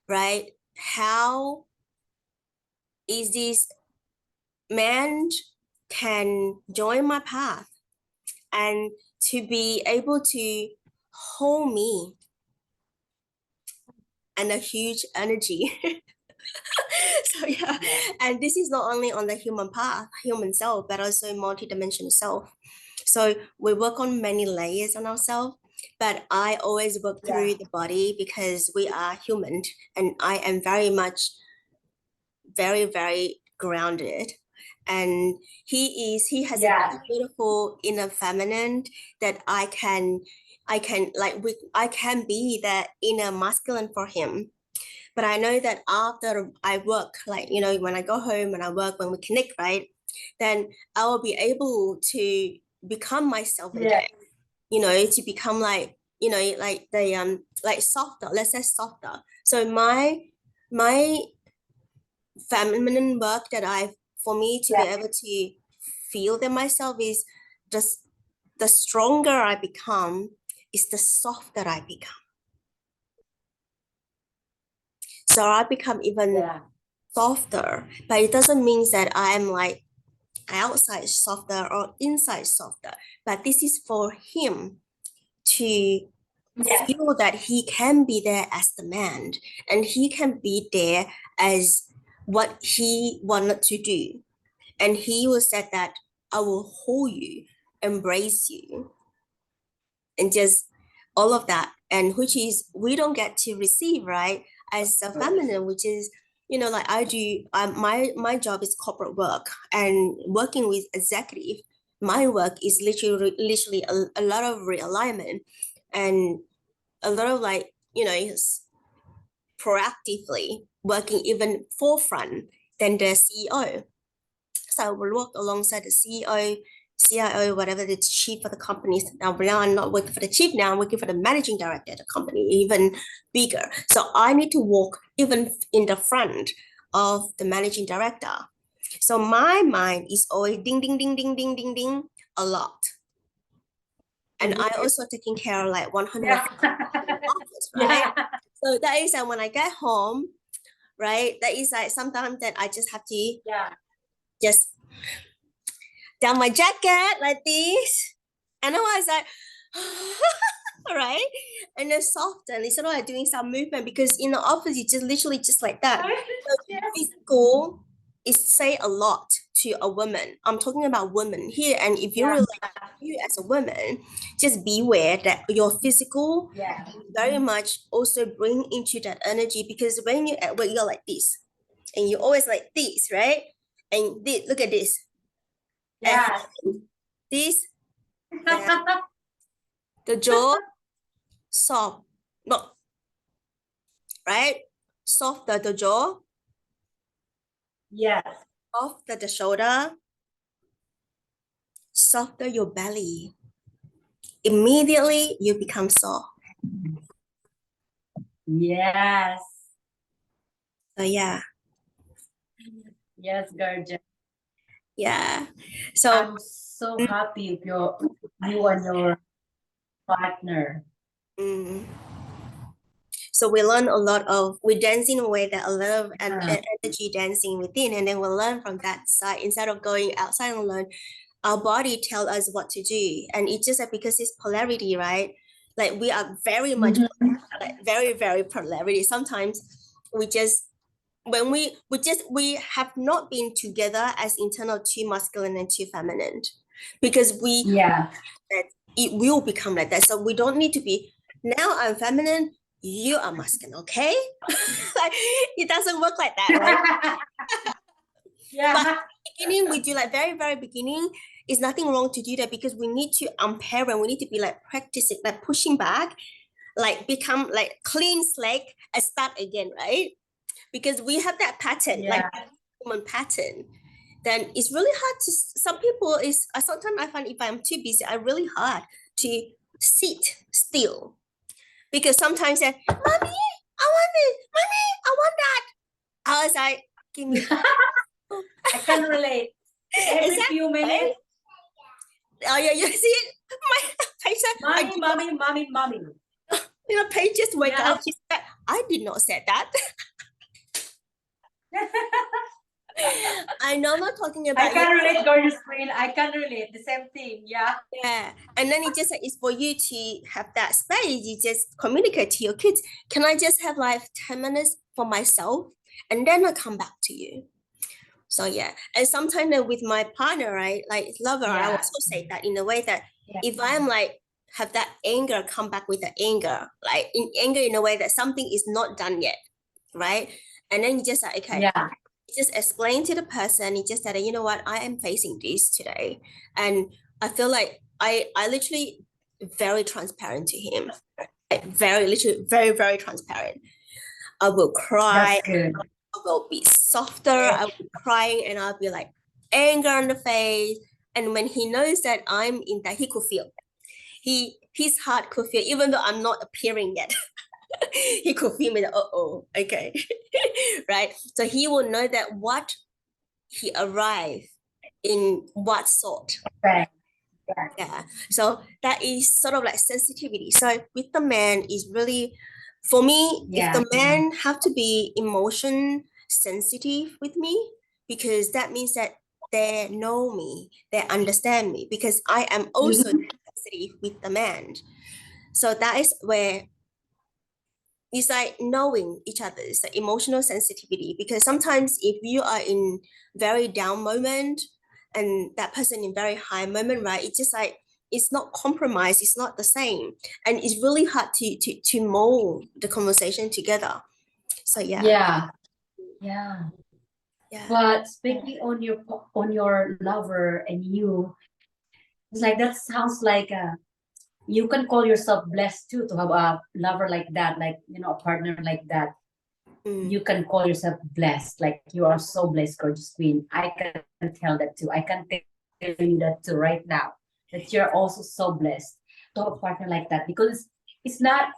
right, how is this man can join my path and to be able to hold me and a huge energy. So yeah, and this is not only on the human path, human self, but also multidimensional self. So we work on many layers on ourselves, but I always work through the body because we are human, and I am very much very, very grounded. And he has a beautiful inner feminine that I can be that inner masculine for him. But I know that after I work, like, when I go home and I work, when we connect, right, then I will be able to become myself again, to become like, like the, like softer, let's say softer. So my feminine work that for me to be able to feel that myself is just the stronger I become, is the softer I become. So I become even softer, but it doesn't mean that I'm like outside softer or inside softer. But this is for him to feel that he can be there as the man, and he can be there as what he wanted to do. And he will say that I will hold you, embrace you, and just all of that. And which is we don't get to receive, right? As a feminine, which is, like I do, my job is corporate work and working with executive. My work is literally a lot of realignment and a lot of like, proactively working even forefront than the CEO. So I will work alongside the CEO, CIO, whatever the chief of the companies. Now I'm not working for the chief, now I'm working for the managing director of the company, even bigger. So I need to walk even in the front of the managing director. So my mind is always ding, ding, ding, ding, ding, ding, ding, a lot. and I also taking care of like 100 Yeah. office, right? Yeah. So that is when I get home, right? That is like sometimes that I just have to Yeah. just down my jacket like this. And I was like, right? And then soften instead of like doing some movement because in the office, you just literally just like that. So Yes. physical is say a lot to a woman. I'm talking about women here. And if you Yeah. relate you as a woman, just beware that your physical Yeah. very much also bring into that energy because when you at work, you're like this and you always like this, right? And this, look at this. At Yeah. home, this, that, the jaw, soft, not right? Soft the jaw, Yes. soft the shoulder, softer your belly. Immediately you become soft. Yes. So yeah, Yes, gorgeous. yeah. So I'm so happy if you and your partner. mm, so we learn a lot of we dance in a way that a lot of Yeah. energy dancing within, and then we learn from that side instead of going outside and learn. Our body tell us what to do, and it's just that because it's polarity, right? Like we are very much Mhm. like very polarity. Sometimes we just when we have not been together as internal two masculine and two feminine because we Yeah. that it will become like that. So we don't need to be now I'm feminine, you are masculine, okay? Like it doesn't work like that, right? But Yeah. beginning, we do like very beginning. Is nothing wrong to do that because we need to unparent. We need to be like practicing, like pushing back, like become like clean slate and start again, right? Because we have that pattern, like Yeah. human pattern. Then it's really hard to. Some people is sometimes I find if I'm too busy, I really hard to sit still because sometimes I, mommy, I want it, mommy, I want that. I was like, give me. I can relate. Every Exactly. few minutes, Oh yeah, you see my patient. mommy, mommy, mommy, mommy. Paige just wake Yeah. up. She said, "I did not say that." I know I'm not talking I about you. can relate, gorgeous queen. I can relate. The same thing. Yeah. Yeah, and then it just like, it's for you to have that space. You just communicate to your kids. Can I just have like 10 minutes for myself, and then I come back to you. So yeah, and sometimes with my partner, right, like lover, I Yeah. also say that in a way that Yeah. if I'm like have that anger, come back with the anger, like in anger in a way that something is not done yet, right? And then you just like okay, Yeah. just explain to the person. You just said, you know what, I am facing this today, and I feel like I literally very transparent to him, like, very literally very transparent. I will cry. That's good. I will be softer. I will be crying and I'll be like anger on the face. And when he knows that I'm in that, he could feel. His heart could feel, even though I'm not appearing yet. He could feel me. Okay, right. So he will know that what he arrived in what sort. Right. Yeah. So that is sort of like sensitivity. So with the man is really for me, if Yeah. the man have to be emotion sensitive with me, because that means that they know me, they understand me, because I am also Mhm. sensitive with the man. So that is where it's like knowing each other. It's like emotional sensitivity because sometimes if you are in very down moment and that person in very high moment, right? It's just like it's not compromise. It's not the same, and it's really hard to mold the conversation together. So yeah, Yeah. Yeah. yeah. But speaking on your lover and you, it's like that sounds like you can call yourself blessed too to have a lover like that, like a partner like that. Mm, You can call yourself blessed, like you are so blessed, gorgeous queen. I can tell that too. I can tell you that too right now, that you're also so blessed to have a partner like that because it's not,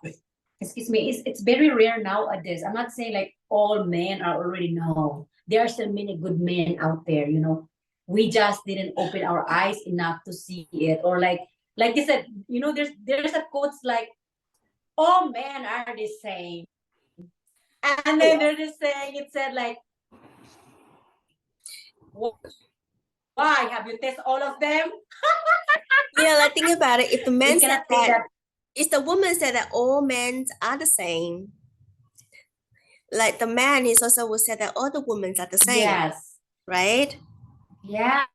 excuse me, it's very rare nowadays. I'm not saying like all men are already, no, there are still many good men out there. We just didn't open our eyes enough to see it, or like like you said, there's a quotes like, all men are the same. And then they're just saying, it said like, why? Have you tested all of them? Like think about it. If the man We said cannot say that, that. if the woman said that all men are the same, like the man is also will say that all the women are the same, Yes. right? Yeah.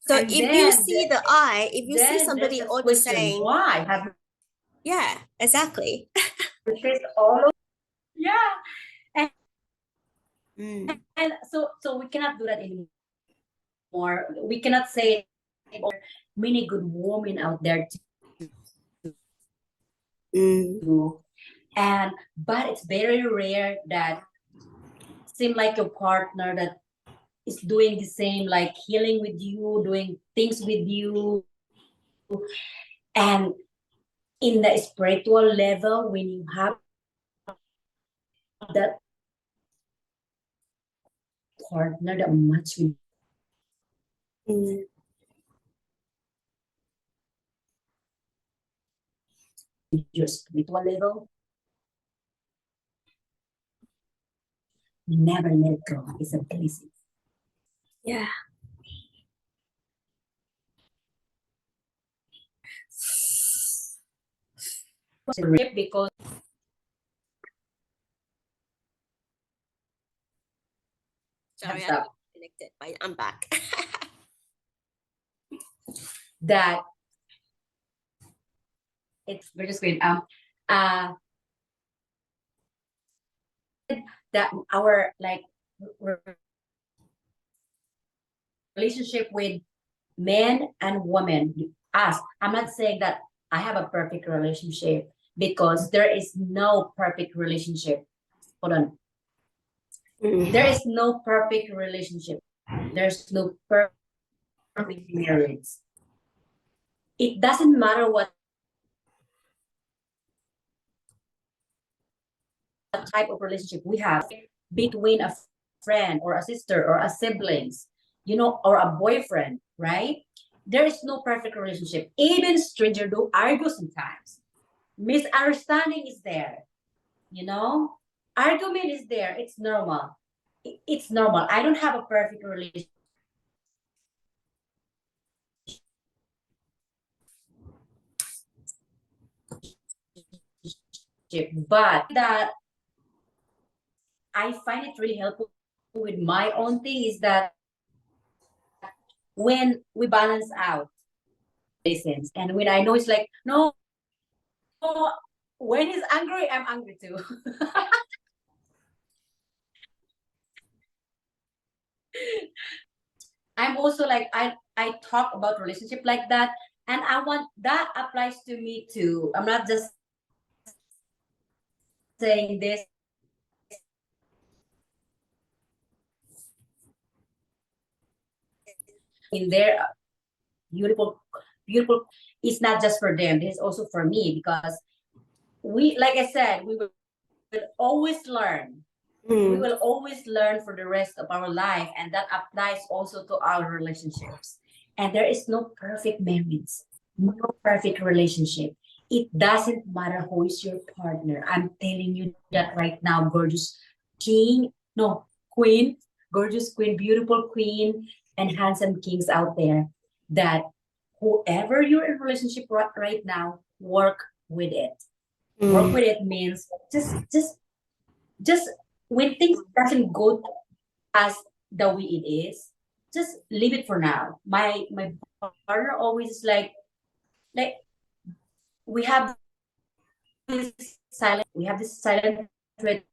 So And if you then see the eye, if you see then there's somebody this all the question, same, why have yeah, exactly. you tested all of? Yeah. And, Mm, and so we cannot do that anymore. We cannot say many good women out there mm, too. And but it's very rare that seem like your partner that is doing the same, like healing with you, doing things with you. And in the spiritual level, when you have that partner that much with mm. your spiritual level, never let go. It's a blessing. Yeah. Because Sorry, I stuff got connected, but I'm back. that it's we're just going that our like relationship with men and women, us. I'm not saying that I have a perfect relationship, because there is no perfect relationship. Hold on. There is no perfect relationship. There's no perfect marriage. It doesn't matter what type of relationship we have between a friend or a sister or a siblings, or a boyfriend, right? There is no perfect relationship. Even stranger do argue sometimes. Misunderstanding is there, argument is there. It's normal. It's normal. I don't have a perfect relationship, but that I find it really helpful with my own thing is that when we balance out listens, and when I know it's like, no, when he's angry, I'm angry too. I'm also like, I talk about relationship like that, and I want that applies to me too. I'm not just saying this in their beautiful, beautiful. It's not just for them. This is also for me, because like I said, we will always learn. We will always learn for the rest of our life, and that applies also to our relationships. And there is no perfect marriage, no perfect relationship. It doesn't matter who is your partner. I'm telling you that right now, gorgeous queen, gorgeous queen, beautiful queen, and handsome kings out there, that whoever you're in relationship right now, work with it. Work with it means just when things doesn't go as the way it is, just leave it for now. My partner always is like we have this silent treatment.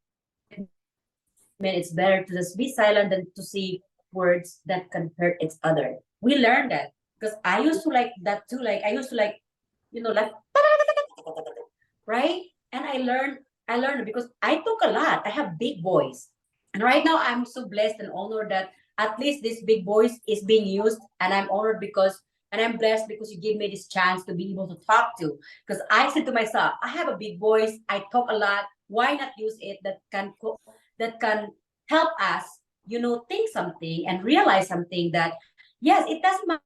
It's better to just be silent than to see words that can hurt each other. We learned that, because I used to like that too. Like I used to like right? And I learned because I took a lot. I have big boys. And right now I'm so blessed and honored that at least this big voice is being used, and I'm honored and I'm blessed because you give me this chance to be able to talk to. Because I said to myself, I have a big voice, I talk a lot. Why not use it that can help us, think something and realize something that yes, it doesn't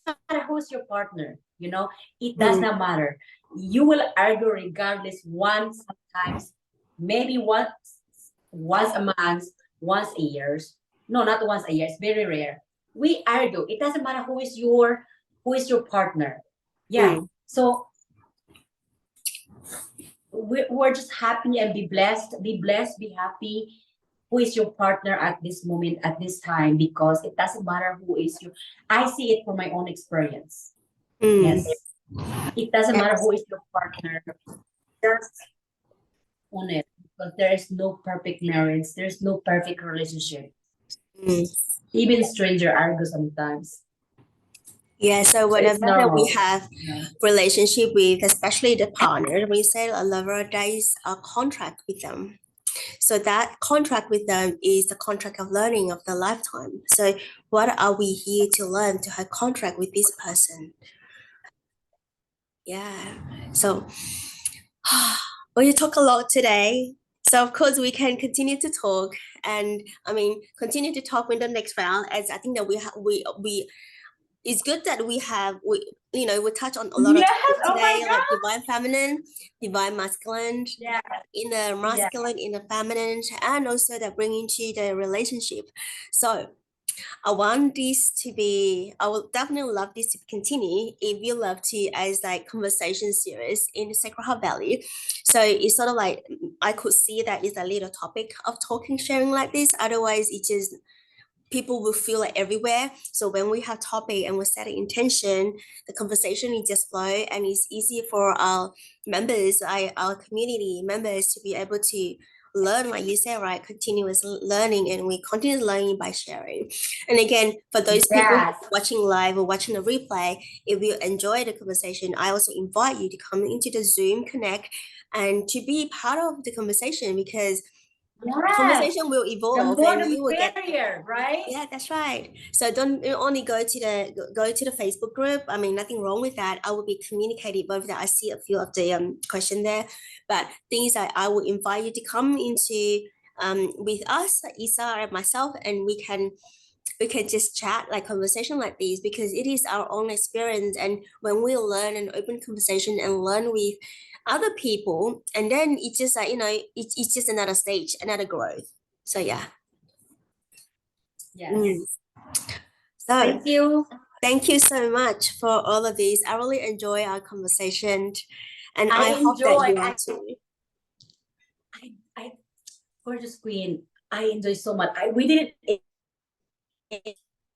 matter who's your partner, it does not matter. You will argue regardless once, sometimes, maybe once a month, once a year. No, not once a year. It's very rare. We argue. It doesn't matter who is your partner. Yeah. So we're just happy and be blessed, be happy. Who is your partner at this moment, at this time? Because it doesn't matter who is you. I see it from my own experience. Yes. It doesn't matter who is your partner. Just on it. Because there is no perfect marriage. There's no perfect relationship. Even stranger argue sometimes. Yeah, so whenever that we have relationship with, especially the partner, we say a lover, there is a contract with them. So that contract with them is the contract of learning of the lifetime. So what are we here to learn to have contract with this person? Yeah. So we talk a lot today. So of course we can continue to talk, and continue to talk in the next round. As I think that we it's good that we touch on a lot of topics today, like divine feminine, divine masculine, inner masculine, inner feminine, and also that bring into the relationship. So I would definitely love this to continue if you love to as like conversation series in the Sacred Heart Valley. So it's sort of like I could see that it's a little topic of talking, sharing like this. Otherwise, it just people will feel like everywhere. So when we have topic and we set an intention, the conversation is just flow, and it's easy for our members, our community members, to be able to learn, like you said, right? Continuous learning, and we continue learning by sharing. And again, for those people watching live or watching the replay, if you enjoy the conversation, I also invite you to come into the Zoom Connect and to be part of the conversation, because conversation will evolve and you will get right. Yeah, that's right. So don't only go to the Facebook group. Nothing wrong with that. I will be communicating both that. I see a few of the question there, but things that I will invite you to come into with us, Issa and myself, and we can just chat, like conversation like this, because it is our own experience. And when we learn an open conversation and learn with other people, and then it's just like it's just another stage, another growth. So yeah. So thank you so much for all of these. I really enjoy our conversation, and I hope that you are too. I gorgeous queen, I enjoy so much. We didn't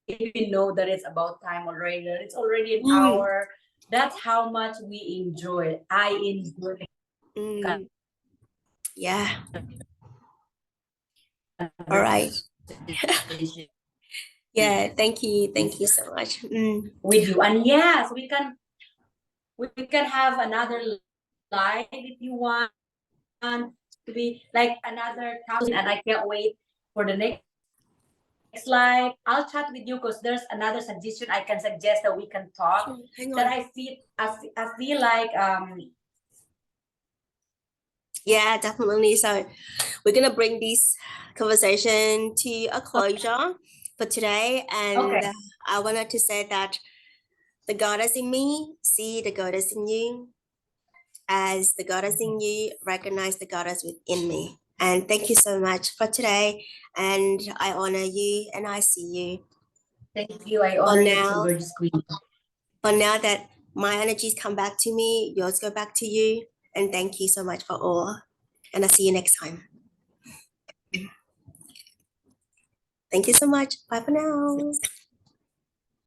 even know that it's about time already. It's already an hour. That's how much we enjoy. I enjoy it. Yeah. All right. Yeah, thank you so much. With you. And yes, we can have another live if you want to be like another 1,000, and I can't wait for the next live. I'll chat with you because there's another suggestion I can suggest that we can talk. That I feel like yeah, definitely. So we're gonna bring this conversation to a closure for today, and I wanted to say that the goddess in me see the goddess in you, as the goddess in you recognize the goddess within me. And thank you so much for today, and I honor you and I see you. Thank you. I honor you too, gorgeous queen. But now that my energies come back to me, yours go back to you, and thank you so much for all. And I'll see you next time. Thank you so much. Bye for now.